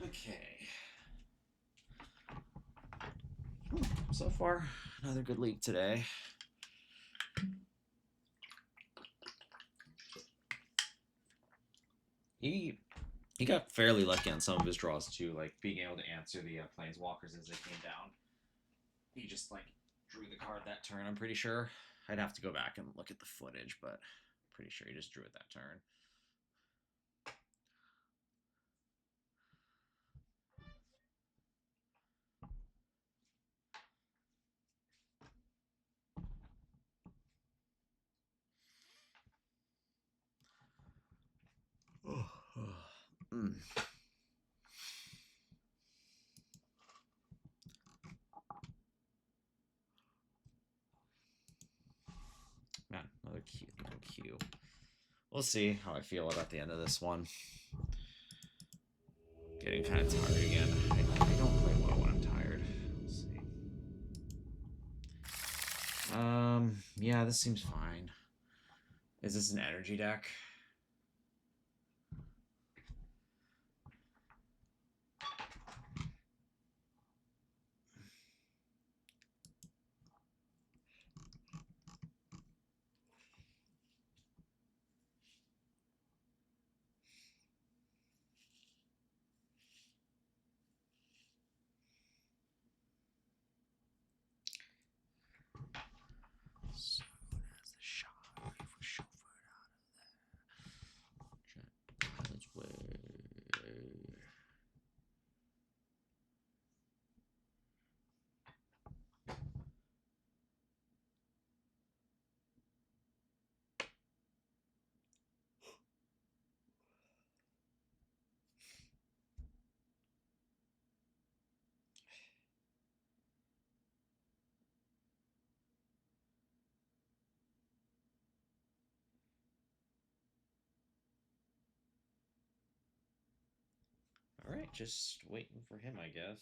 Okay. So far, another good league today. He got fairly lucky on some of his draws too, like being able to answer the planeswalkers as they came down. He just like drew the card that turn. I'm pretty sure. I'd have to go back and look at the footage, but I'm pretty sure he just drew it that turn. Man, another cute little Q. We'll see how I feel about the end of this one. Getting kind of tired again. I don't play well when I'm tired. We'll see. Yeah, this seems fine. Is this an energy deck? So that's the shot. If we shuffle it out of there. Let's wait. All right, just waiting for him, I guess.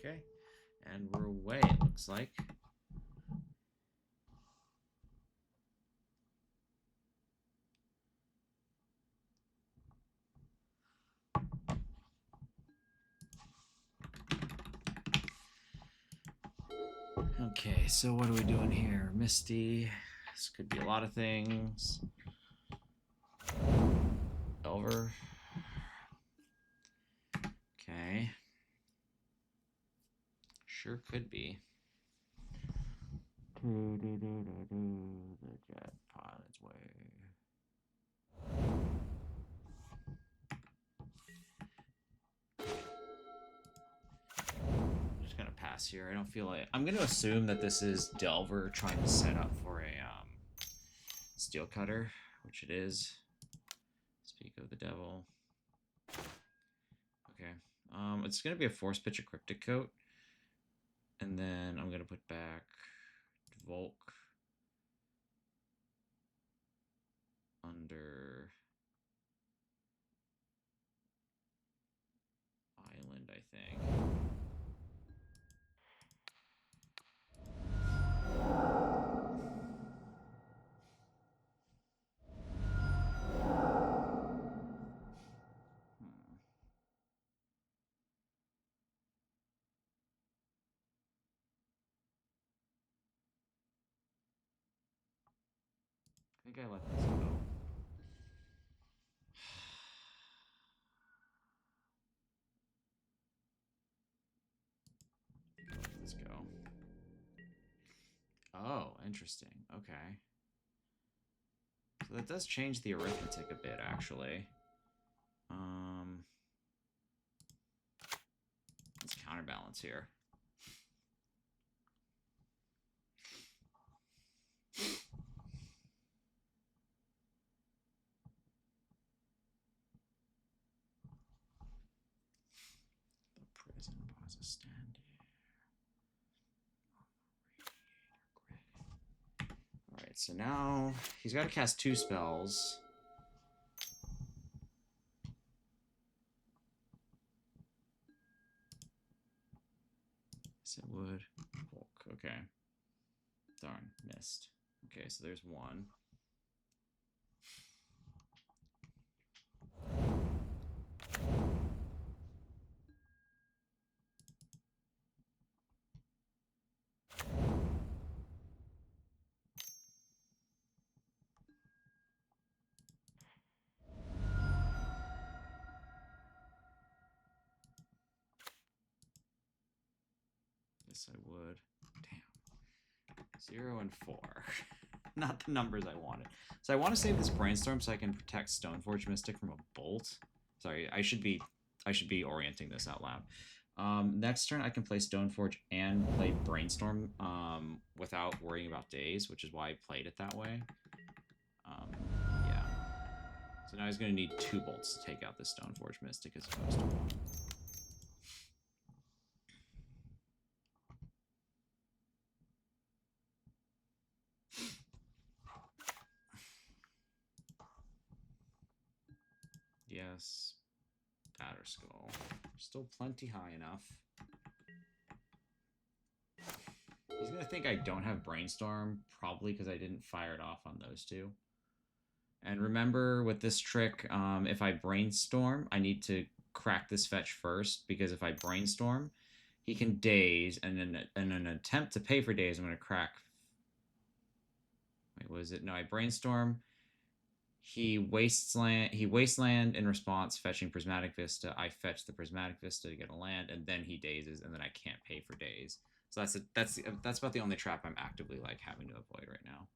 Okay, and we're away, it looks like. Okay, so what are we doing here? Misty. This could be a lot of things. Over. Okay. Sure could be. The jet pilot's way. I'm just gonna pass here. I don't feel like I'm gonna assume that this is Delver trying to set up for a steel cutter, which it is. Speak of the devil. Okay. It's gonna be a force pitch, a cryptic coat, and then I'm gonna put back Volk under Island, I think. I think I let this go. Let's go. Oh, interesting. Okay. So that does change the arithmetic a bit, actually. Let's counterbalance here. The prison was a stand here. Alright, so now he's got to cast 2 spells. Yes, it would. Okay. Darn, missed. Okay, so there's 1. guess I would. Damn. 0 and 4. Not the numbers I wanted. So I want to save this Brainstorm so I can protect Stoneforge Mystic from a bolt. Sorry, I should be orienting this out loud. Next turn, I can play Stoneforge and play Brainstorm without worrying about days, which is why I played it that way. Yeah. So now he's going to need 2 bolts to take out this Stoneforge Mystic as opposed to 1. Yes. Batterskull. Still plenty high enough. He's going to think I don't have Brainstorm, probably because I didn't fire it off on those 2. And remember, with this trick, if I Brainstorm, I need to crack this fetch first, because if I Brainstorm, he can daze, and then in an attempt to pay for daze, I'm going to crack... Wait, what is it? No, I Brainstorm. He wasteland in response, fetching Prismatic Vista. I fetch the Prismatic Vista to get a land, and then he dazes, and then I can't pay for daze. So that's about the only trap I'm actively like having to avoid right now.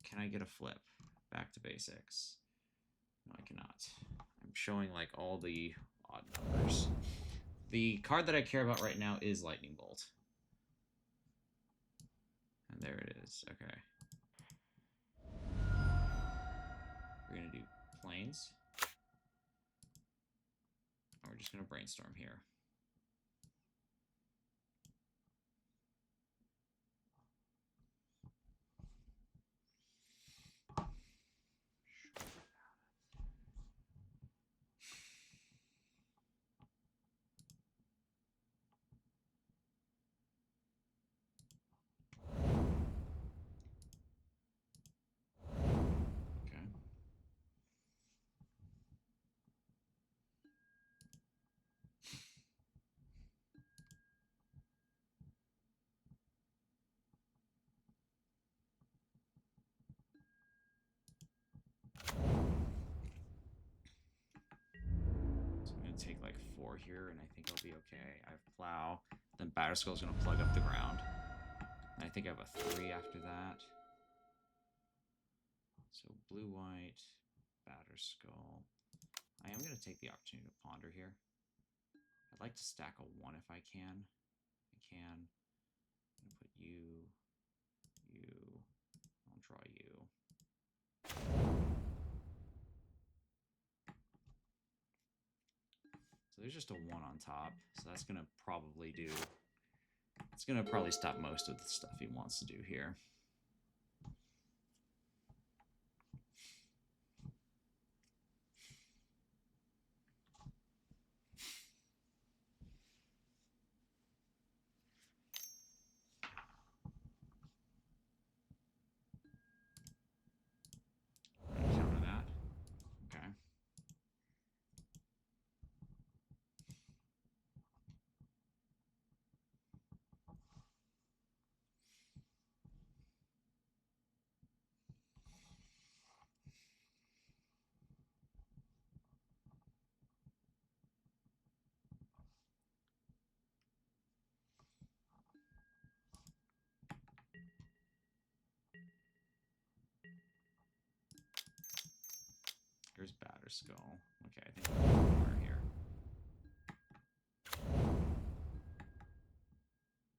Can I get a flip? Back to basics. No, I cannot. I'm showing like all the odd numbers. The card that I care about right now is Lightning Bolt. And there it is. Okay. We're going to do planes. And we're just going to Brainstorm here. Take like 4 here, and I think I'll be okay. I have Plow. Then Batterskull's going to plug up the ground. And I think I have a 3 after that. So blue-white, Batterskull. I am going to take the opportunity to ponder here. I'd like to stack a 1 if I can. I can. I'm going to put you. I'll draw you. So there's just a 1 on top, so that's going to probably do... It's going to probably stop most of the stuff he wants to do here. Counter that. Okay. Here's Batterskull. Okay, I think I'll go over here.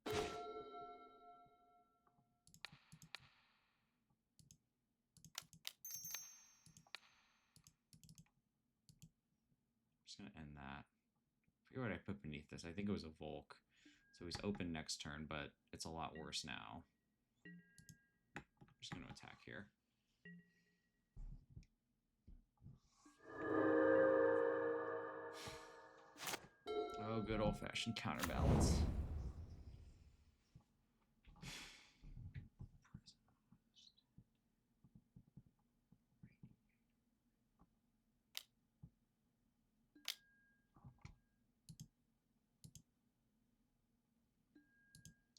I'm just going to end that. I forget what I put beneath this. I think it was a Volk. So he's open next turn, but it's a lot worse now. I'm just going to attack here. Oh, good old-fashioned counterbalance.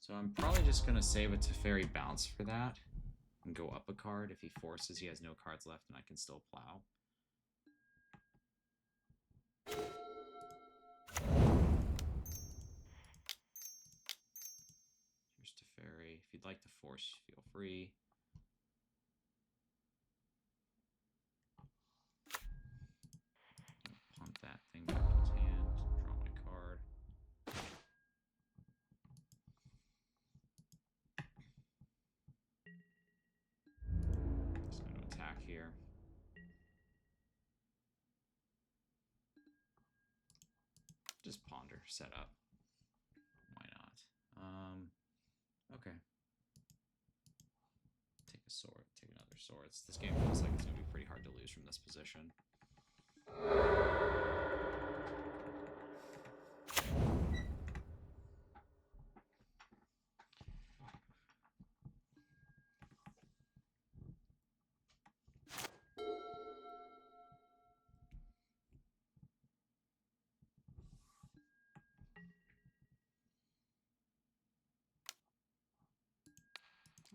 So I'm probably just going to save it to Fairy Bounce for that and go up a card. If he forces, he has no cards left, and I can still plow. you'd like to force, feel free. Punt that thing back to his hand, draw my card. Just going to attack here. Just ponder, set up. Why not? Okay. Take a sword, take another sword. This game feels like it's going to be pretty hard to lose from this position.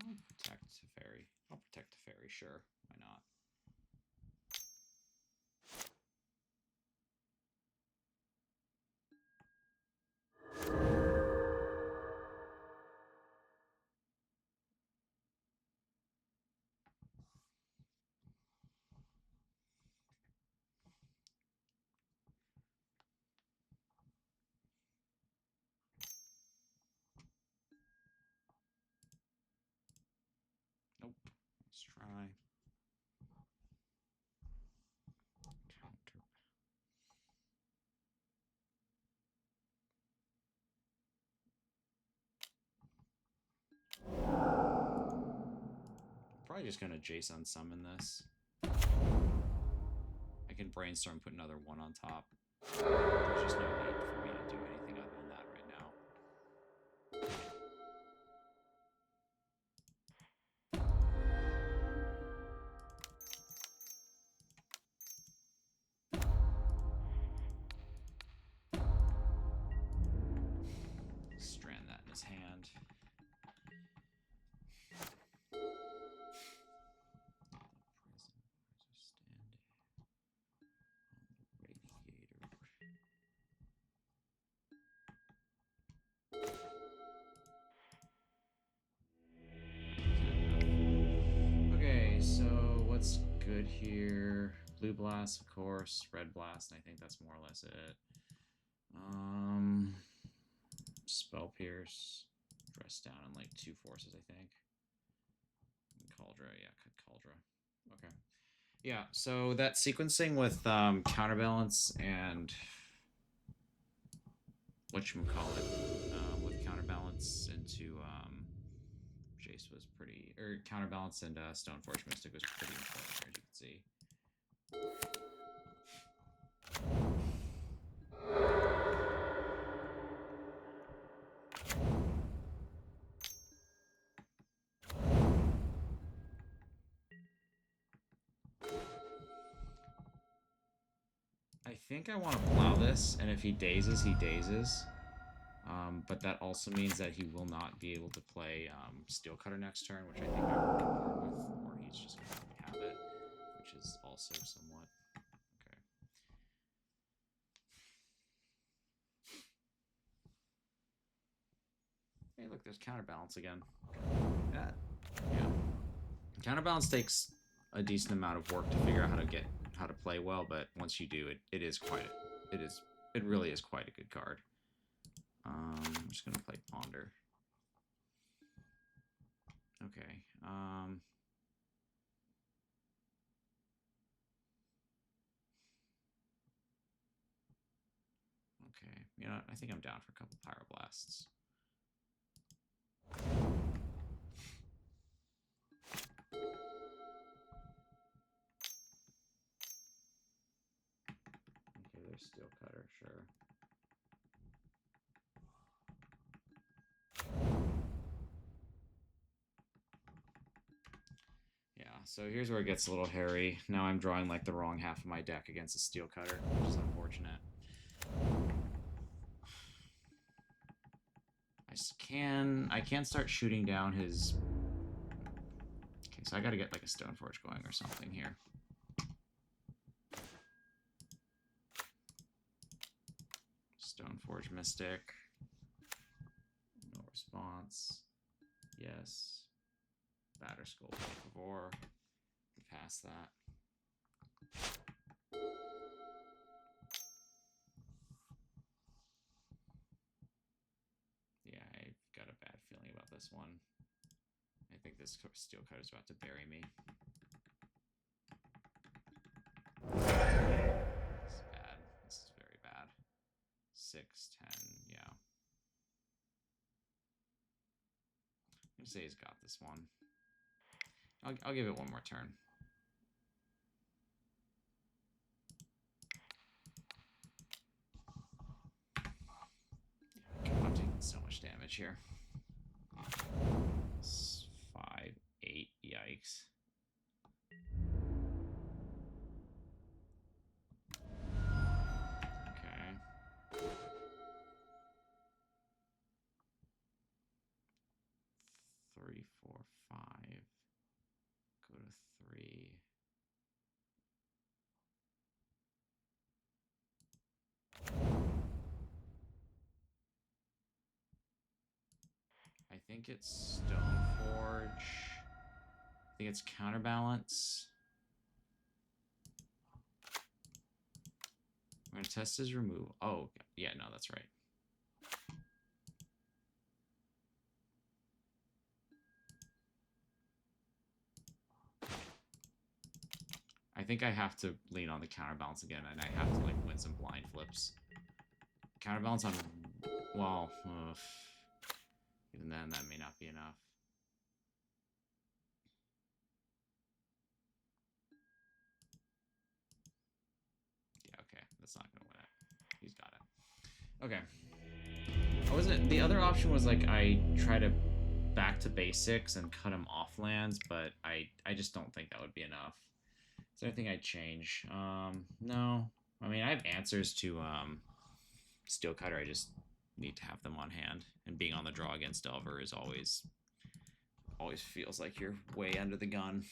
I'll protect Teferi. I'll protect Teferi, sure. Why not? Nope. Let's try. Counter. Probably just gonna Jason summon this. I can brainstorm, put another one on top. There's just no need for me to do anything other than that right now. Strand that in his hand. Okay, so what's good here? Blue blast, of course. Red blast, and I think that's more or less it. Spell pierce. Dress down in like 2 forces, I think. Cauldra, yeah, Cauldra. Okay. Yeah, so that sequencing with counterbalance and whatchamacallit, with counterbalance into Jace was pretty, or counterbalance and Stoneforge Mystic was pretty important, as you can see. I think I want to plow this, and if he dazes, he dazes. But that also means that he will not be able to play Steel Cutter next turn, which I think I'm on board with, or he's just going to let me have it, which is also somewhat okay. Hey, look, there's counterbalance again. Yeah. Counterbalance takes a decent amount of work to figure out how to play well, but once you do, it really is quite a good card. I'm just gonna play Ponder. Okay. Okay. You know what? I think I'm down for a couple Pyroblasts. Okay, there's Steel Cutter, sure. Yeah, so here's where it gets a little hairy. Now I'm drawing like the wrong half of my deck against a Steel Cutter, which is unfortunate. I can start shooting down his... Okay, so I gotta get like a Stoneforge going or something here. Stoneforge Mystic. No response. Yes. Batter Skull, por favor. Pass that. Yeah, I've got a bad feeling about this one. I think this steel cutter is about to bury me. This is bad. This is very bad. 6, 10, yeah. I'm gonna say he's got this one. I'll give it one more turn. God, I'm taking so much damage here. 5, 8, yikes. Okay. 3, 4, 5. Go to 3. I think it's Stoneforge. I think it's Counterbalance. We're gonna test his removal. Oh, yeah, no, that's right. I think I have to lean on the Counterbalance again, and I have to like win some blind flips. Counterbalance on, well, even then that may not be enough. Yeah, okay, that's not gonna win it. He's got it. Okay. I wasn't. The other option was like I try to back to basics and cut him off lands, but I just don't think that would be enough. Is there anything I'd change? No. I mean, I have answers to Steel Cutter. I just need to have them on hand. And being on the draw against Delver is always feels like you're way under the gun.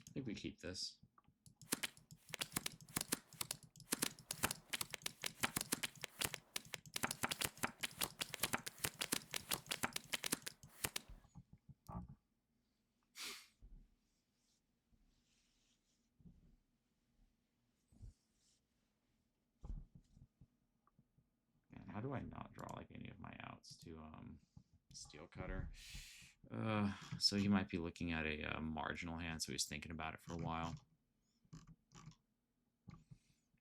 I think we keep this. Man, how do I not draw like any of my outs to Steel Cutter? So he might be looking at a marginal hand, so he's thinking about it for a while.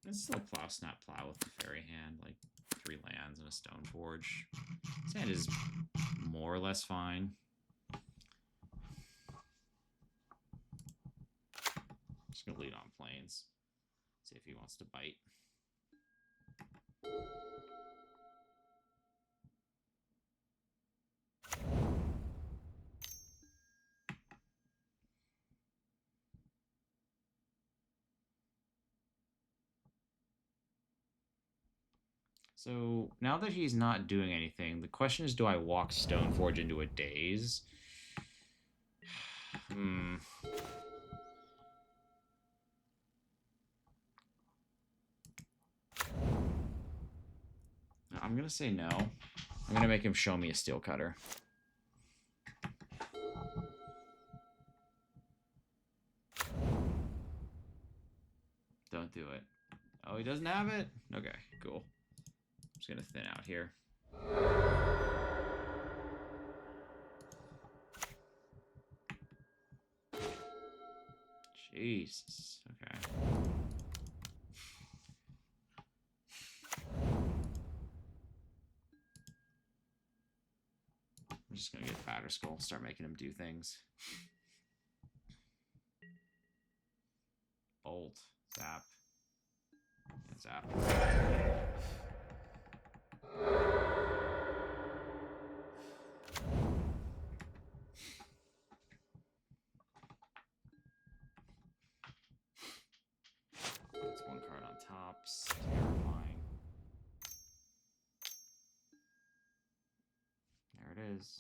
It's still Plow, Snap, Plow with the Fairy hand, like 3 lands and a Stoneforge. His hand is more or less fine. Just gonna lead on Plains. See if he wants to bite. So now that he's not doing anything, the question is, do I walk Stoneforge into a daze? I'm gonna say no. I'm gonna make him show me a Steel Cutter. Don't do it. Oh, he doesn't have it? Okay, cool. I'm just gonna thin out here. Jesus. Okay. I'm just gonna get Batter Skull, start making him do things. Bolt. Zap. And zap. is.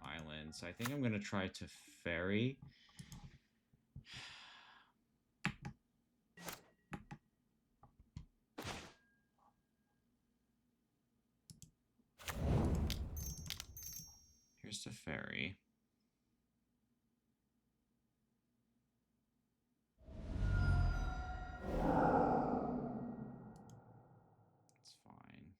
Island, so I think I'm gonna try to ferry. Here's the ferry. It's fine.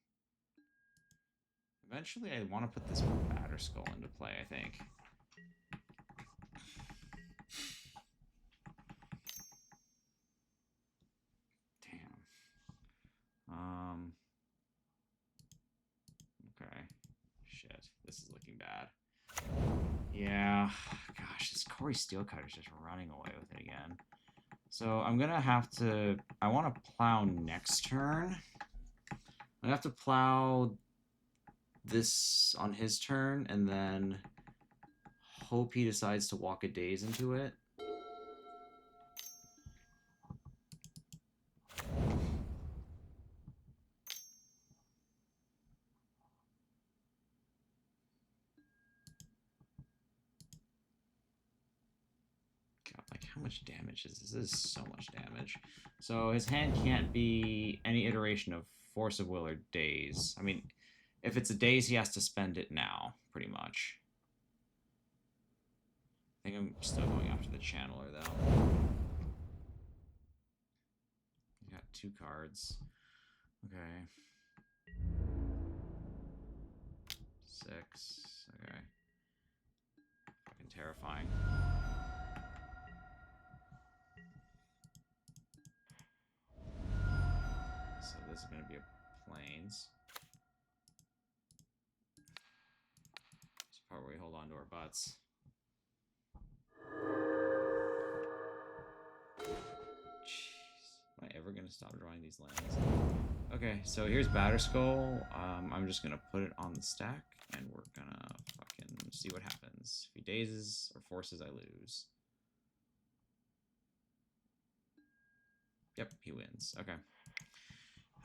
Eventually, I want to put this batter skull into play, I think. Okay. Shit. This is looking bad. Yeah. Gosh, this Corey Steelcutter's just running away with it again. So I'm gonna have to... I want to plow next turn. I have to plow this on his turn, and then hope he decides to walk a daze into it. Like, how much damage is this? This is so much damage. So his hand can't be any iteration of Force of Will or Daze. I mean, if it's a Daze, he has to spend it now, pretty much. I think I'm still going after the Channeler, though. He's got 2 cards. Okay. 6. Okay. Fucking terrifying. So this is going to be a Plains. This part where we hold on to our butts. Jeez. Am I ever going to stop drawing these lands? Okay, so here's Batterskull. I'm just going to put it on the stack, and we're going to fucking see what happens. If he dazes or forces, I lose. Yep, he wins. Okay.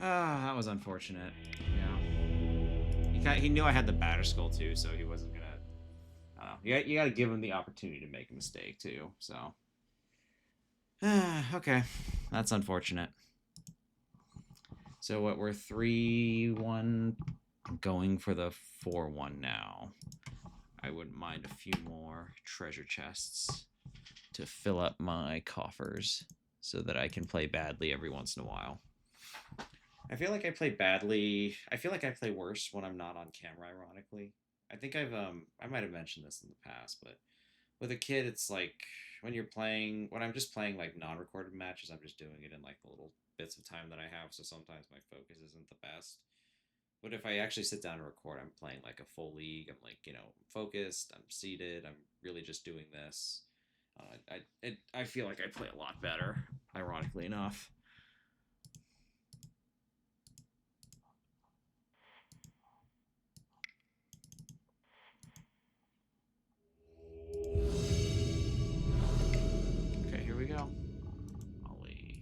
Ah, that was unfortunate. Yeah. He knew I had the Batterskull too, so he wasn't gonna... I don't know. You gotta give him the opportunity to make a mistake too, so... Okay. That's unfortunate. So what, we're 3-1 going for the 4-1 now. I wouldn't mind a few more treasure chests to fill up my coffers so that I can play badly every once in a while. I feel like I play badly. I feel like I play worse when I'm not on camera, ironically. I think I might have mentioned this in the past, but with a kid, it's like when I'm just playing like non-recorded matches, I'm just doing it in like the little bits of time that I have, so sometimes my focus isn't the best. But if I actually sit down and record, I'm playing like a full league. I'm like, focused, I'm seated, I'm really just doing this. I feel like I play a lot better, ironically enough. Okay, here we go. Ollie.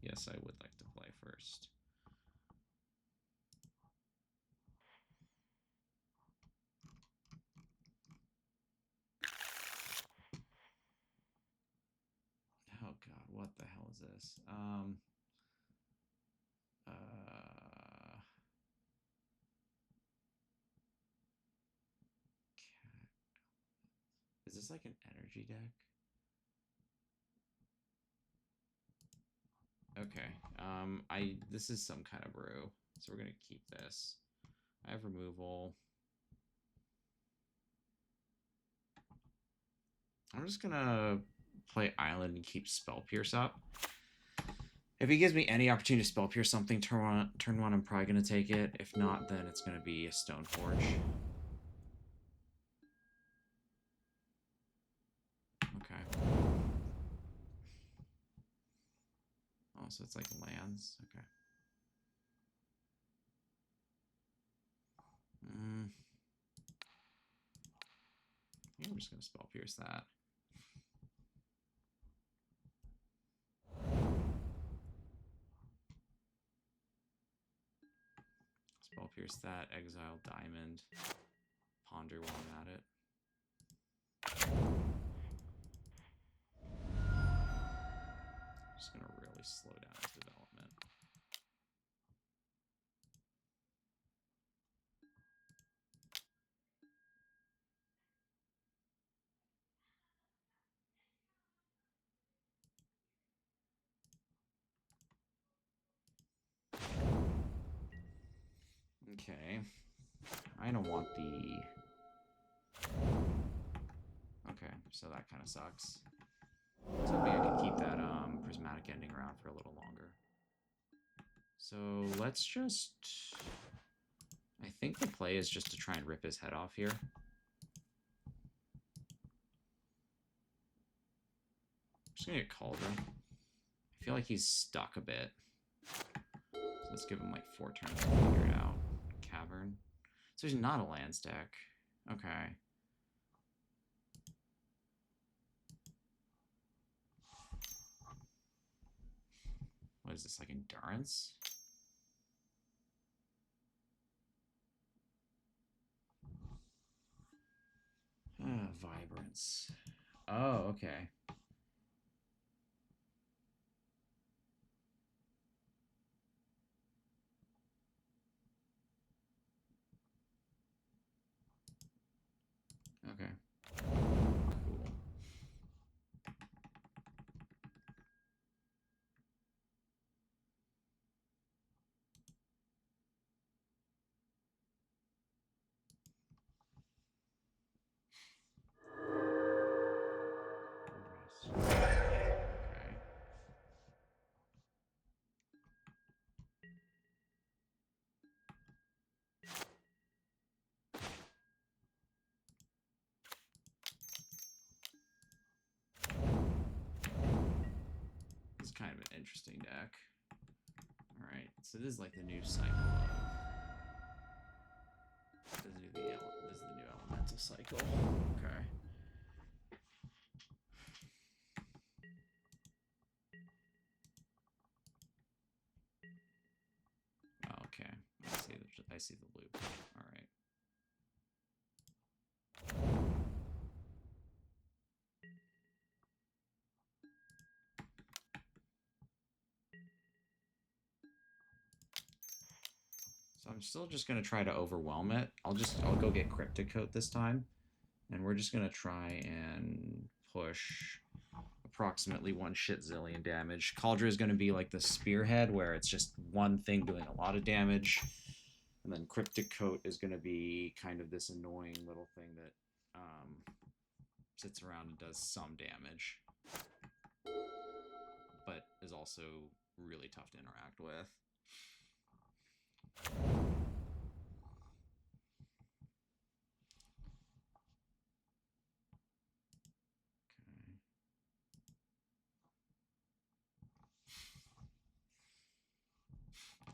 Yes, I would like to play first. Oh god, what the hell is this? Is this like an energy deck? Okay. This is some kind of brew, so we're gonna keep this. I have removal. I'm just gonna play Island and keep Spell Pierce up. If he gives me any opportunity to Spell Pierce something turn one, I'm probably gonna take it. If not, then it's gonna be a Stoneforge. so it's like lands. Okay. I think I'm just gonna spell pierce that. Spell pierce that. Exile diamond. Ponder while I'm at it. Just gonna really slow down his development. Okay. I don't want the... Okay, so that kind of sucks. I was hoping I could keep that prismatic ending around for a little longer. So let's just... I think the play is just to try and rip his head off here. I'm just gonna get Cauldron. I feel like he's stuck a bit. So let's give him like 4 turns to figure it out. Cavern. So he's not a land stack. Okay. What is this, like Endurance? Vibrance. Oh, okay. Okay. Cool. Okay. This is kind of an interesting deck. Alright, so this is like the new cycle of... This is the new elemental cycle. Okay. Oh, okay. I see the loop. Alright. So I'm still just going to try to overwhelm it. I'll go get Cryptic Coat this time. And we're just going to try and push approximately 1 shit zillion damage. Cauldron is going to be like the spearhead where it's just one thing doing a lot of damage. And then Cryptic Coat is going to be kind of this annoying little thing that sits around and does some damage. But is also really tough to interact with.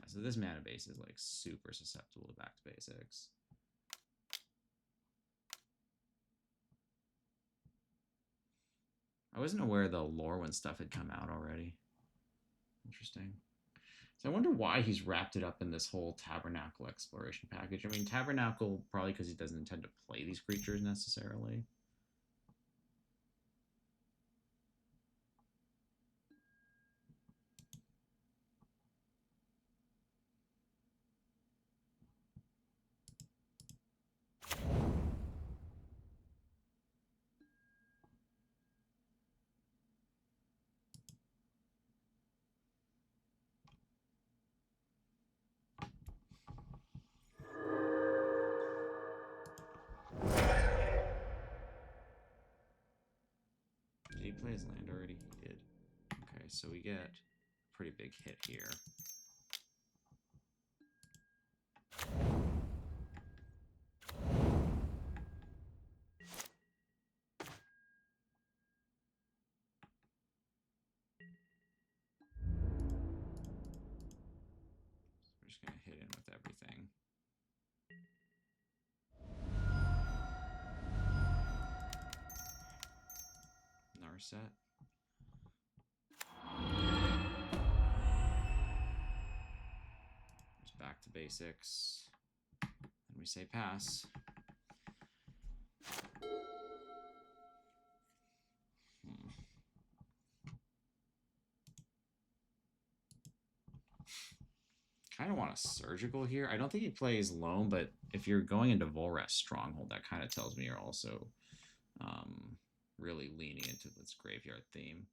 So this mana base is like super susceptible to back to basics. I wasn't aware the Lorwyn stuff had come out already. Interesting. So I wonder why he's wrapped it up in this whole Tabernacle exploration package. I mean, Tabernacle probably because he doesn't intend to play these creatures necessarily. Did he play his land already? He did. Okay, so we get a pretty big hit here. everything. Narset. Just back to basics. And we say pass. Kind of want a surgical here. I don't think he plays Loam, but if you're going into Volrath's Stronghold, that kind of tells me you're also really leaning into this graveyard theme.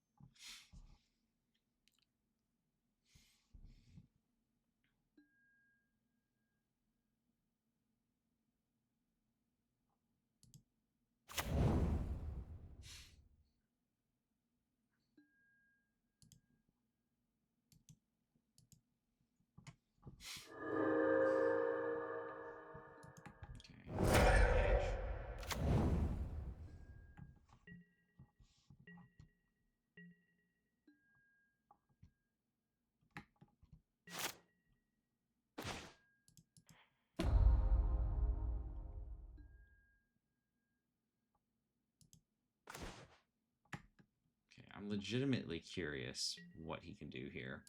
I'm legitimately curious what he can do here.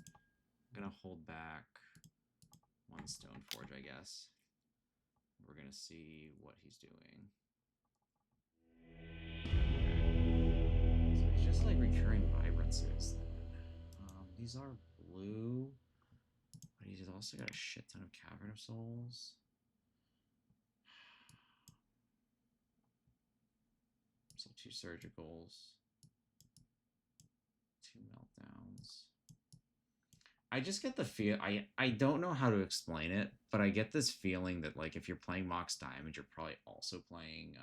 I'm going to hold back one Stoneforge, I guess. We're going to see what he's doing. Okay. So he's just like recurring vibrances then. These are blue, but he's also got a shit ton of Cavern of Souls. So 2 surgicals. 2 meltdowns. I just get the feel, I don't know how to explain it, but I get this feeling that like if you're playing Mox Diamond, you're probably also playing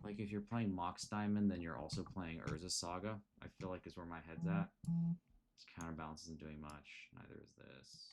like if you're playing Mox Diamond, then you're also playing Urza Saga. I feel like is where my head's at. This counterbalance isn't doing much. Neither is this.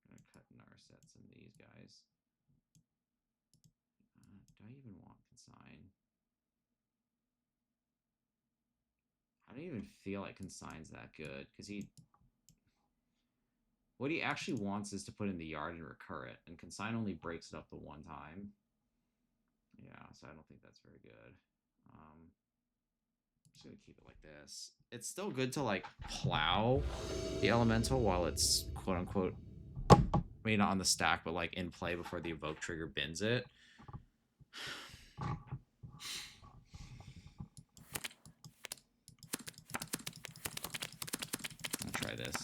Gonna cut Narset some of these guys. Do I even want Consign? I don't even feel like Consign's that good, because what he actually wants is to put in the yard and recur it, and Consign only breaks it up the one time. Yeah, so I don't think that's very good. I'm just gonna keep it like this. It's still good to like plow the elemental while it's quote unquote, maybe not on the stack, but like in play before the evoke trigger bins it. I'll try this.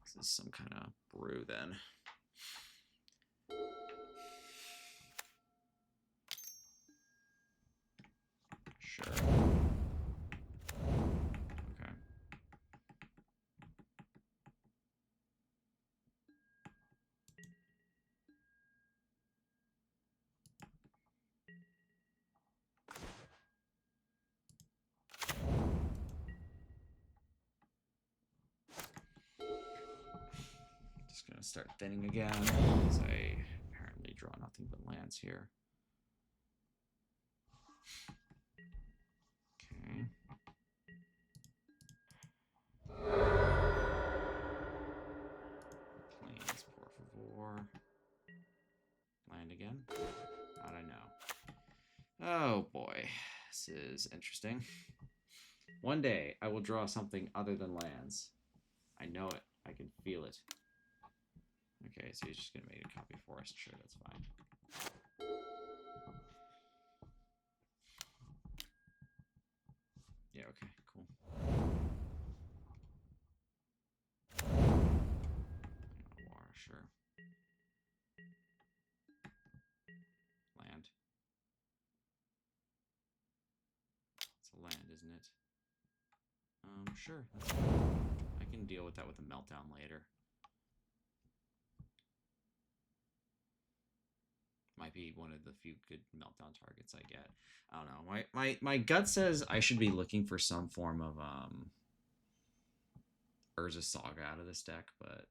This is some kind of brew then. Sure. Okay. Just gonna start thinning again, as I apparently draw nothing but lands here. Okay. Plains, por favor. Land again? How'd I know? Oh boy, this is interesting. One day I will draw something other than lands. I know it. I can feel it. Okay, so he's just gonna make a copy forest. Sure, that's fine. Yeah, okay, cool. War, sure. Land. It's a land, isn't it? Sure, that's fine. I can deal with that with a meltdown later. Might be one of the few good meltdown targets I get. I don't know. My gut says I should be looking for some form of Urza Saga out of this deck, but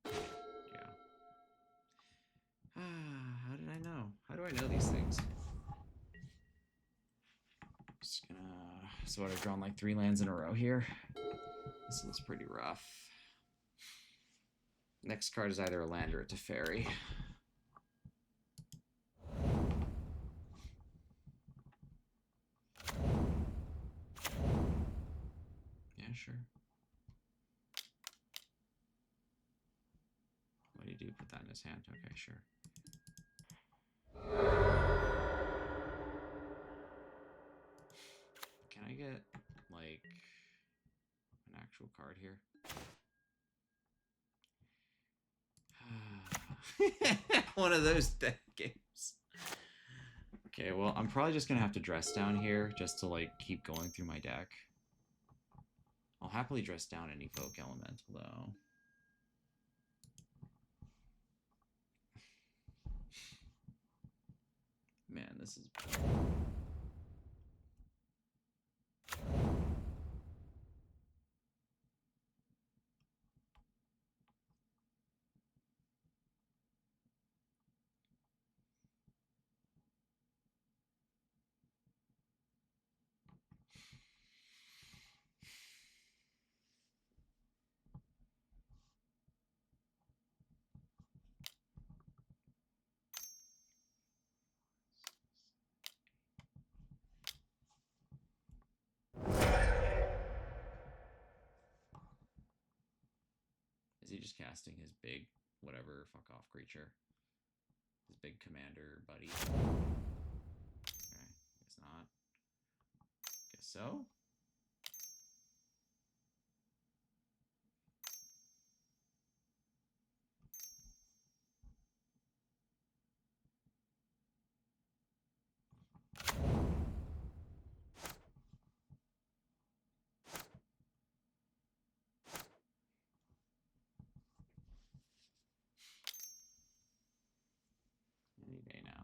yeah. How did I know? How do I know these things? Just gonna. So I've drawn like 3 lands in a row here. This looks pretty rough. Next card is either a land or a Teferi. Yeah, sure. What do you do? Put that in his hand. Okay, sure. Can I get, like, an actual card here? One of those deck games. Okay, well, I'm probably just gonna have to dress down here just to, like, keep going through my deck. I'll happily dress down any Folk Elemental, though. Man, this is... Is he just casting his big, whatever, fuck off creature? His big commander buddy? Okay, guess not. Guess so? Any day now.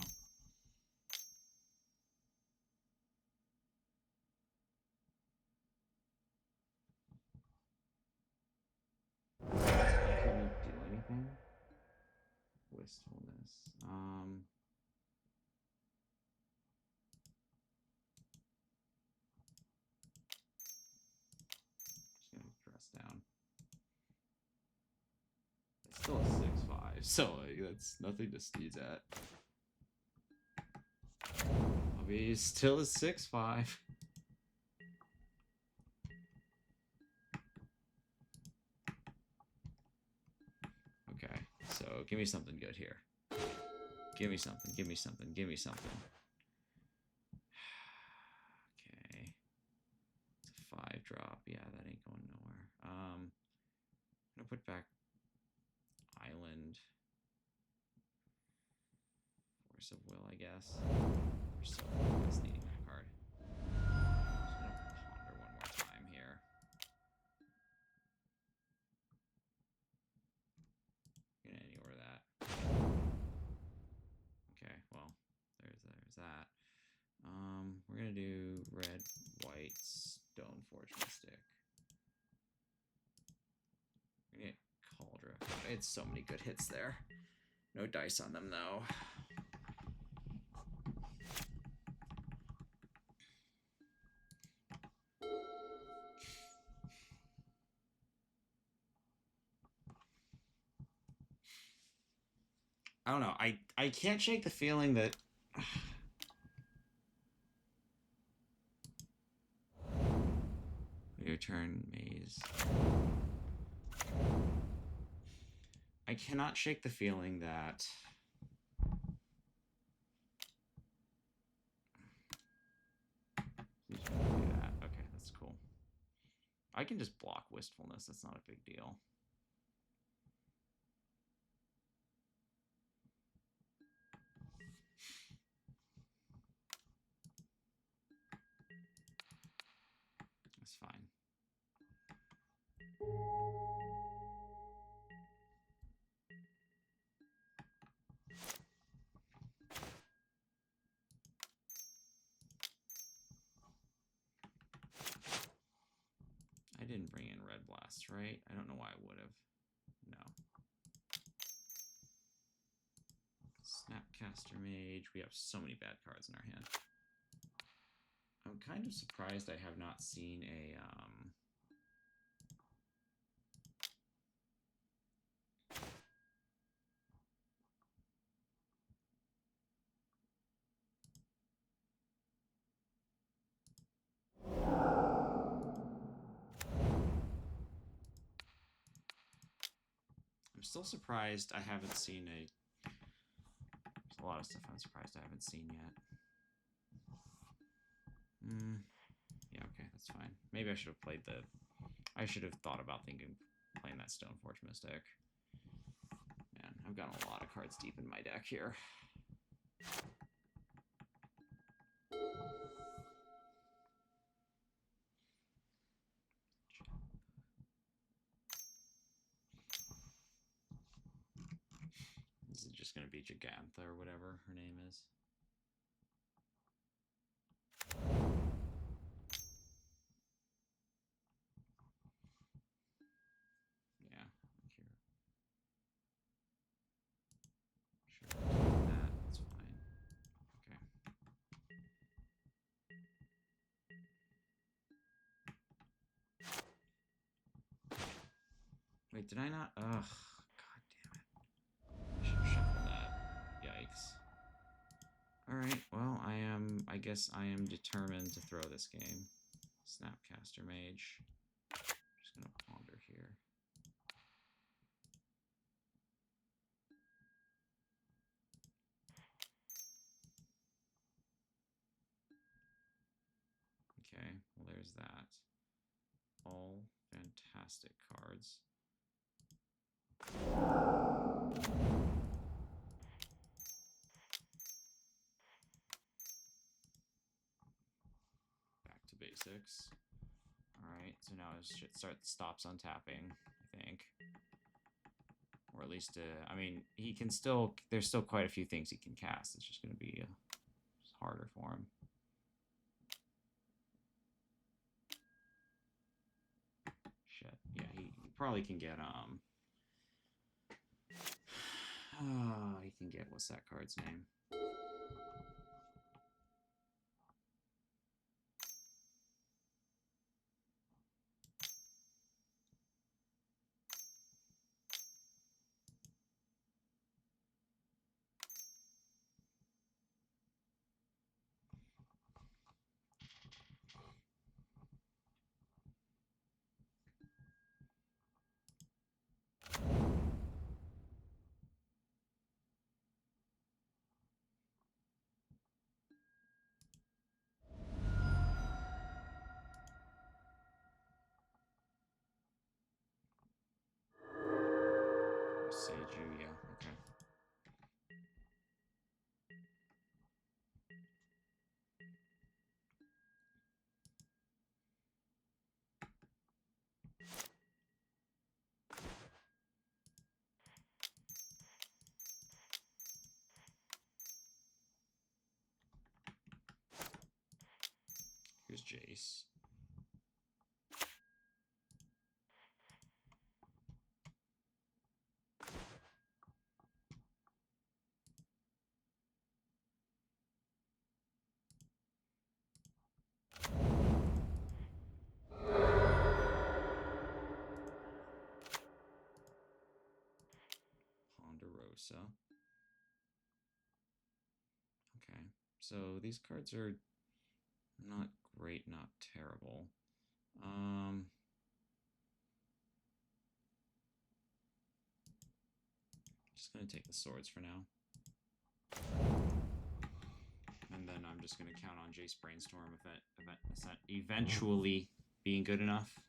Can you do anything? Wistfulness. Just gonna dress down. It's still a 6/5, so like, that's nothing to sneeze at. I'll be still a 6/5. Okay, so give me something good here. Give me something, give me something, give me something. Okay. It's a 5-drop. Yeah, that ain't going nowhere. I'm gonna put back Island. Force of Will, I guess. Or so that's needing that card. Just gonna ponder one more time here. Gonna anywhere that. Okay, well, there's that. We're gonna do red, white, Stoneforge Mystic. We're gonna get Cauldron. It's so many good hits there. No dice on them though. I don't know. I can't shake the feeling that your turn, Maze. I cannot shake the feeling that he's gonna do that. Okay, that's cool. I can just block Wistfulness. That's not a big deal. That's fine. didn't bring in Red Blast, right? I don't know why I would have. No. Snapcaster Mage. We have so many bad cards in our hand. I'm kind of surprised I have not seen a I'm still surprised I haven't seen a... There's a lot of stuff I'm surprised I haven't seen yet. Yeah, okay, that's fine. Maybe I should have played the... I should have thought about playing that Stoneforge Mystic. Man, I've got a lot of cards deep in my deck here. This is just going to be Gigantha or whatever her name is. Yeah, here. Sure, that. That's fine. Okay. Wait, did I not? Ugh, god damn it. I should have shuffled that. Yikes. Alright, well, I guess I am determined to throw this game. Snapcaster Mage. Just gonna ponder here. Okay, well, there's that. All fantastic cards. Back to basics. Alright, so now it should stops untapping, I think. Or at least, I mean, he can still, there's still quite a few things he can cast. It's just going to be harder for him. Shit. Yeah, he probably can get, he can get, what's that card's name? Seiju, yeah, okay. Here's Jace. Ponderosa. Okay, so these cards are not great, not terrible. Just gonna take the swords for now. And then I'm just gonna count on Jace Brainstorm eventually being good enough.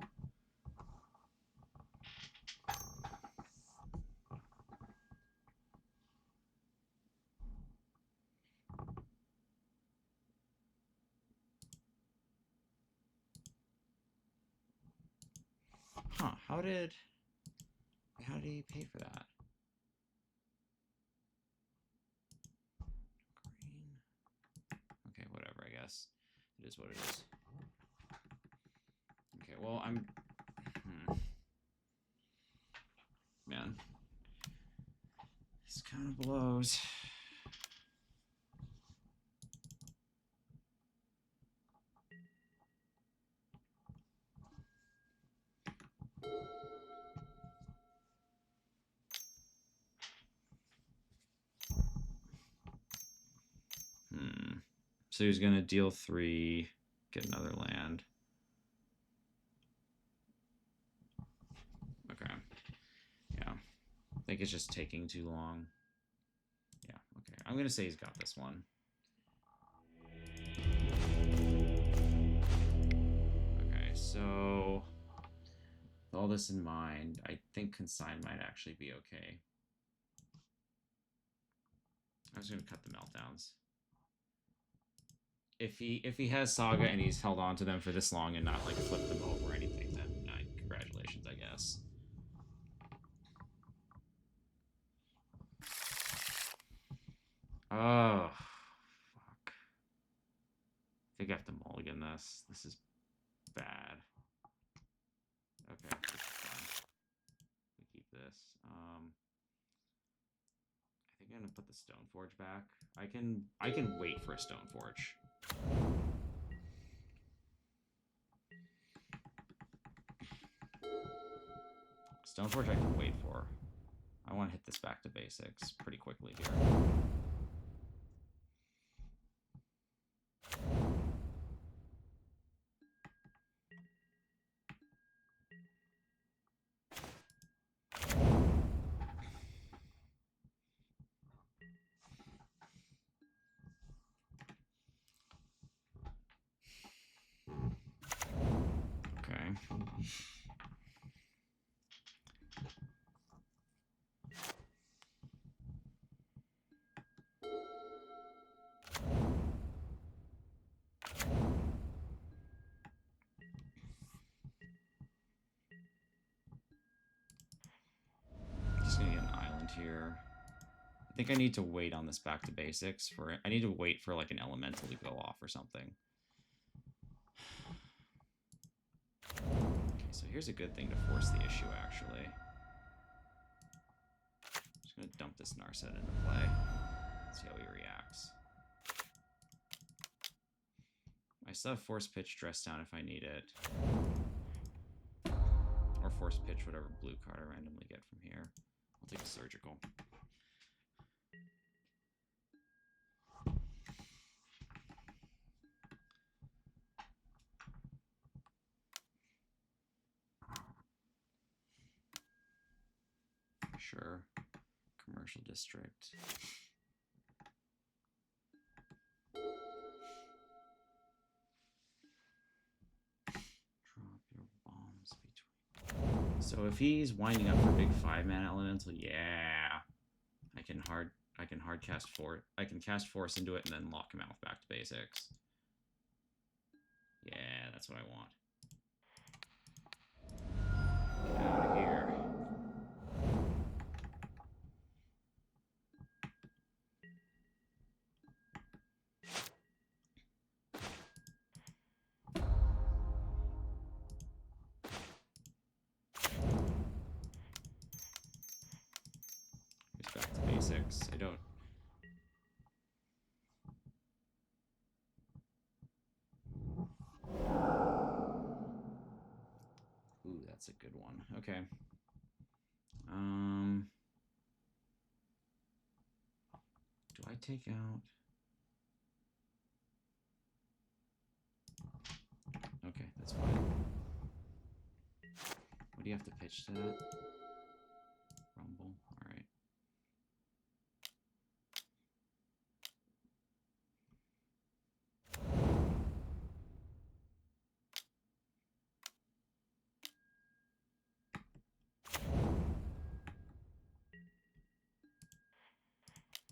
Huh, how did he pay for that? Green. Okay, whatever, I guess. It is what it is. Okay, well, blows. So he's gonna deal 3, get another land. Okay. Yeah. I think it's just taking too long. Yeah, okay. I'm gonna say he's got this one. Okay, so with all this in mind, I think Consign might actually be okay. I'm just gonna cut the meltdowns. If he has Saga and he's held on to them for this long and not like flipped them over or anything, then congratulations, I guess. Oh, fuck. I think I have to mulligan this. This is bad. Okay, this is fine. We keep this. I think I'm gonna put the Stoneforge back. I can wait for a Stoneforge. Stoneforge I can wait for. I want to hit this back to basics pretty quickly here. Okay. Just gonna get an island here. I think I need to wait on this back to basics for it. I need to wait for like an elemental to go off or something. Okay, so here's a good thing to force the issue actually. I'm just gonna dump this Narset into play. See how he reacts. I still have Force Pitch Dress Down if I need it. Or Force Pitch whatever blue card I randomly get from here. I'll take a Surgical. Sure. Commercial District. Drop your bombs between. So if he's winding up for big 5-mana elemental, yeah, I can hard cast Force. I can cast Force into it and then lock him out with back to basics. Yeah, that's what I want. Get out of here. Here's back to basics. I don't. Ooh, that's a good one. Okay. Do I take out? Okay, that's fine. What do you have to pitch to that? Rumble. All right.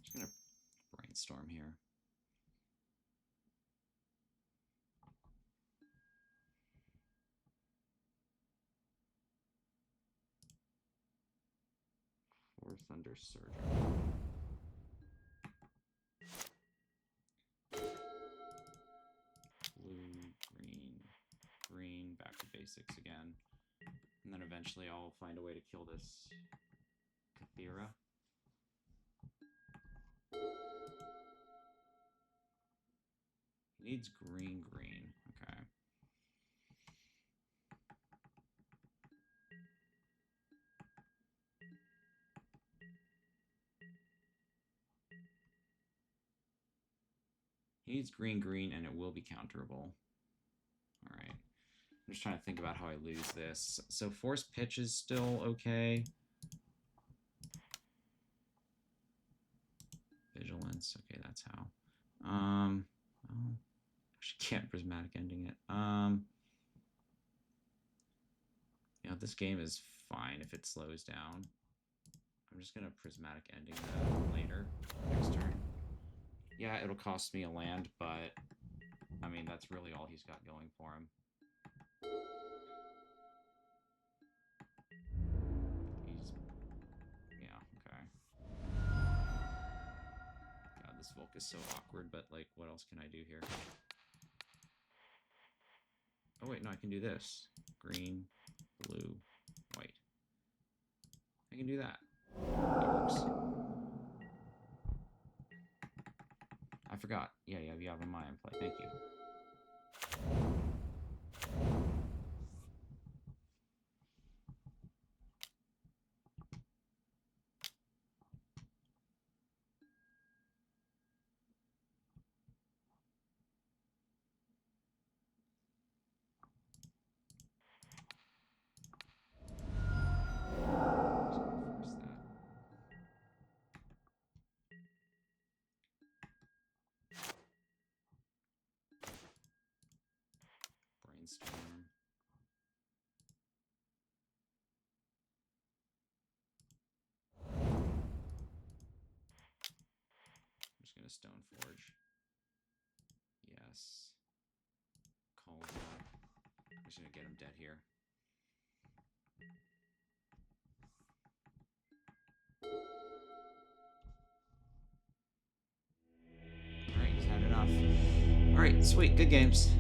Just gonna brainstorm here. Fourth under Surgery. Blue, green, back to basics again. And then eventually I'll find a way to kill this Cathera. Needs green, green. Okay. He needs green, green, and it will be counterable. All right. I'm just trying to think about how I lose this. So force pitch is still okay. Vigilance. Okay, that's how. Oh, actually can't prismatic ending it. You know, this game is fine if it slows down. I'm just gonna prismatic ending that later, next turn. Yeah, it'll cost me a land, but I mean that's really all he's got going for him. Okay. God, this Volk is so awkward, but like, what else can I do here? Oh wait, no, I can do this. Green, blue, white. I can do that. That works. I forgot. Yeah, you have a Maya in play. Thank you. Brainstorm. I'm just gonna Stone Forge. Yes. Call that. I'm just gonna get him dead here. Alright, he's had enough. Alright, sweet, good games.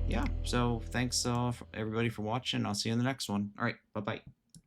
Yeah, so thanks everybody for watching. I'll see you in the next one. Alright, bye-bye.